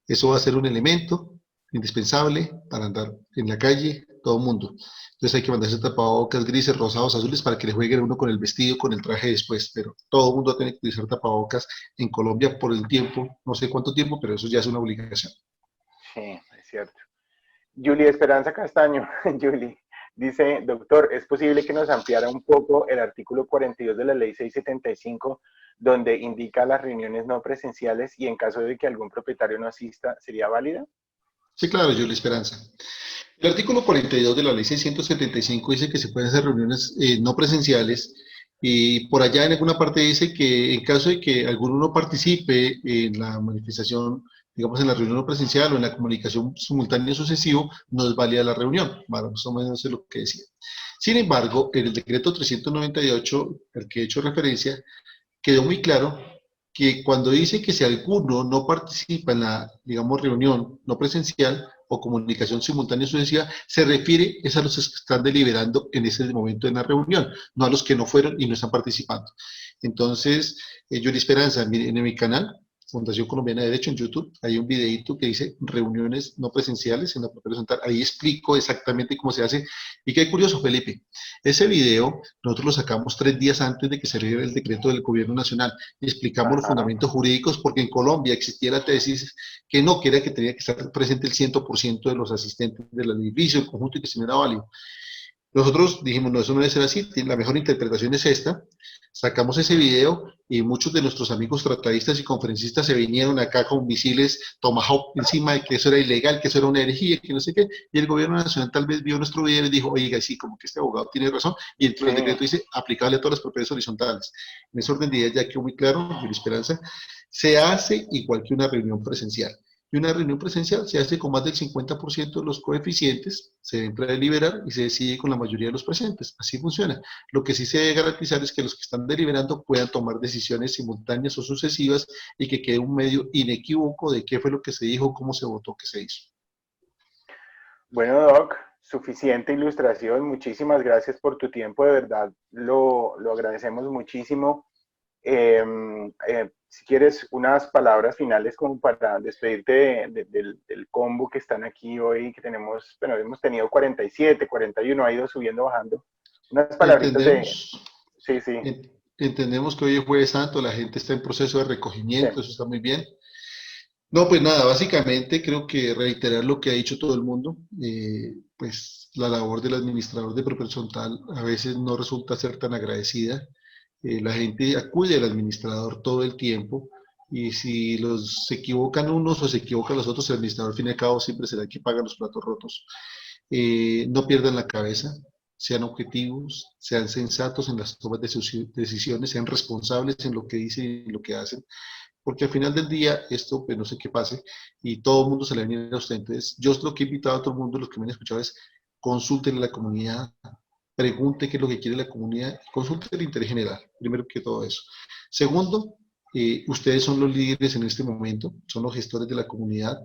Eso va a ser un elemento indispensable para andar en la calle, todo el mundo. Entonces hay que mandarse tapabocas grises, rosados, azules, para que le jueguen uno con el vestido, con el traje después, pero todo el mundo tiene que utilizar tapabocas en Colombia por el tiempo, no sé cuánto tiempo, pero eso ya es una obligación. Sí, es cierto. Yuli Esperanza Castaño, Yuli, dice, doctor, ¿es posible que nos ampliara un poco el artículo 42 de la ley 675, donde indica las reuniones no presenciales y en caso de que algún propietario no asista, ¿sería válida? Sí, claro, Yuli Esperanza. El artículo 42 de la ley 675 dice que se pueden hacer reuniones no presenciales, y por allá en alguna parte dice que en caso de que alguno no participe en la manifestación, digamos en la reunión no presencial o en la comunicación simultánea sucesivo, no es válida la reunión. Bueno, más o menos es lo que decía. Sin embargo, en el decreto 398, al que he hecho referencia, quedó muy claro que cuando dice que si alguno no participa en la, digamos, reunión no presencial o comunicación simultánea sucesiva, se refiere es a los que están deliberando en ese momento en la reunión, no a los que no fueron y no están participando. Entonces, Yuri Esperanza, en mi canal Fundación Colombiana de Derecho en YouTube, hay un videito que dice reuniones no presenciales en la propia horizontal. Ahí explico exactamente cómo se hace. Y qué curioso, Felipe, ese video nosotros lo sacamos 3 días antes de que saliera el decreto del gobierno nacional. Y explicamos los Ajá. fundamentos jurídicos porque en Colombia existía la tesis que no, que era que tenía que estar presente el 100% de los asistentes del edificio, el conjunto, y que si no era válido. Nosotros dijimos, no, eso no debe ser así, la mejor interpretación es esta. Sacamos ese video y muchos de nuestros amigos tratadistas y conferencistas se vinieron acá con misiles Tomahawk encima de que eso era ilegal, que eso era una herejía, que no sé qué, y el gobierno nacional tal vez vio nuestro video y dijo, oiga, sí, como que este abogado tiene razón, y dentro del decreto dice, aplicable a todas las propiedades horizontales. En ese orden de ideas ya quedó muy claro, Julio Esperanza, se hace igual que una reunión presencial. Y una reunión presencial se hace con más del 50% de los coeficientes, se entra a deliberar y se decide con la mayoría de los presentes. Así funciona. Lo que sí se debe garantizar es que los que están deliberando puedan tomar decisiones simultáneas o sucesivas y que quede un medio inequívoco de qué fue lo que se dijo, cómo se votó, qué se hizo. Bueno, Doc, suficiente ilustración. Muchísimas gracias por tu tiempo, de verdad. Lo agradecemos muchísimo. Si quieres unas palabras finales como para despedirte del combo que están aquí hoy, que tenemos, bueno, hemos tenido 47, 41, ha ido subiendo, bajando. Unas palabritas Entendemos, Sí, sí, entendemos que hoy es Jueves Santo, la gente está en proceso de sí. recogimiento, eso está muy bien. No, pues nada, básicamente creo que reiterar lo que ha dicho todo el mundo, pues la labor del administrador de propiedad horizontal a veces no resulta ser tan agradecida. La gente acude al administrador todo el tiempo y si se equivocan unos o se equivocan los otros, el administrador al fin y al cabo siempre será el que paga los platos rotos. No pierdan la cabeza, sean objetivos, sean sensatos en las tomas de sus decisiones, sean responsables en lo que dicen y en lo que hacen, porque al final del día esto, pues no sé qué pase, y todo el mundo se le va a venir a usted. Entonces, yo lo que he invitado a todo el mundo, los que me han escuchado, es consulten a la comunidad, pregunte qué es lo que quiere la comunidad, consulte el interés general, primero que todo eso. Segundo, ustedes son los líderes en este momento, son los gestores de la comunidad,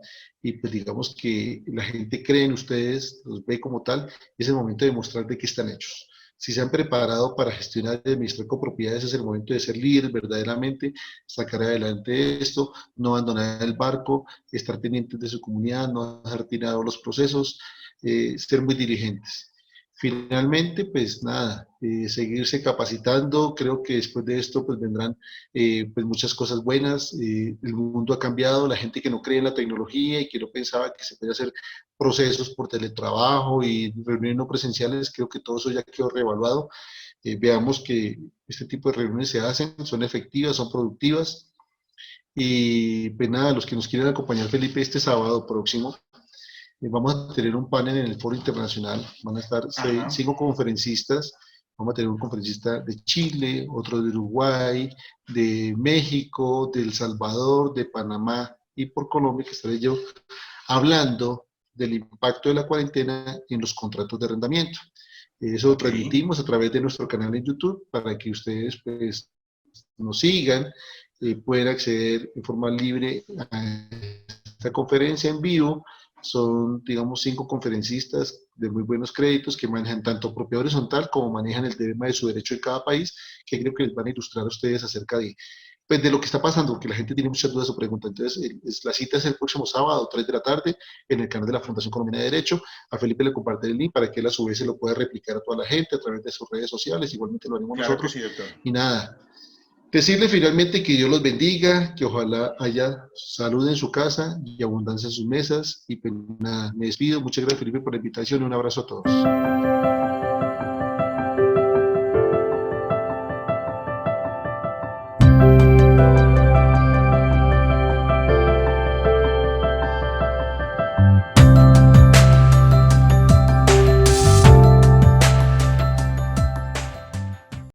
y pues digamos que la gente cree en ustedes, los ve como tal, y es el momento de mostrar de qué están hechos. Si se han preparado para gestionar y administrar copropiedades, es el momento de ser líderes verdaderamente, sacar adelante esto, no abandonar el barco, estar pendientes de su comunidad, no dejar tirados los procesos, ser muy diligentes. Finalmente, pues nada, seguirse capacitando. Creo que después de esto pues vendrán pues muchas cosas buenas. El mundo ha cambiado, la gente que no cree en la tecnología y que no pensaba que se podía hacer procesos por teletrabajo y reuniones no presenciales, creo que todo eso ya quedó reevaluado. Veamos que este tipo de reuniones se hacen, son efectivas, son productivas. Y pues nada, los que nos quieren acompañar, Felipe, este sábado próximo, vamos a tener un panel en el Foro Internacional, van a estar 5 conferencistas, vamos a tener un conferencista de Chile, otro de Uruguay, de México, de El Salvador, de Panamá y por Colombia, que estaré yo hablando del impacto de la cuarentena en los contratos de arrendamiento. Eso lo transmitimos a través de nuestro canal en YouTube para que ustedes pues nos sigan, pueden acceder en forma libre a esta conferencia en vivo. Son, digamos, 5 conferencistas de muy buenos créditos que manejan tanto propiedad horizontal como manejan el tema de su derecho en cada país, que creo que les van a ilustrar a ustedes acerca de, pues, de lo que está pasando, que la gente tiene muchas dudas o preguntas. Entonces, la cita es el próximo sábado, 3 de la tarde, en el canal de la Fundación Colombiana de Derecho. A Felipe le compartiré el link para que él a su vez se lo pueda replicar a toda la gente a través de sus redes sociales. Igualmente lo haremos nosotros. Que sí, doctor. Y nada, decirle finalmente que Dios los bendiga, que ojalá haya salud en su casa y abundancia en sus mesas. Y pues nada, me despido. Muchas gracias, Felipe, por la invitación y un abrazo a todos.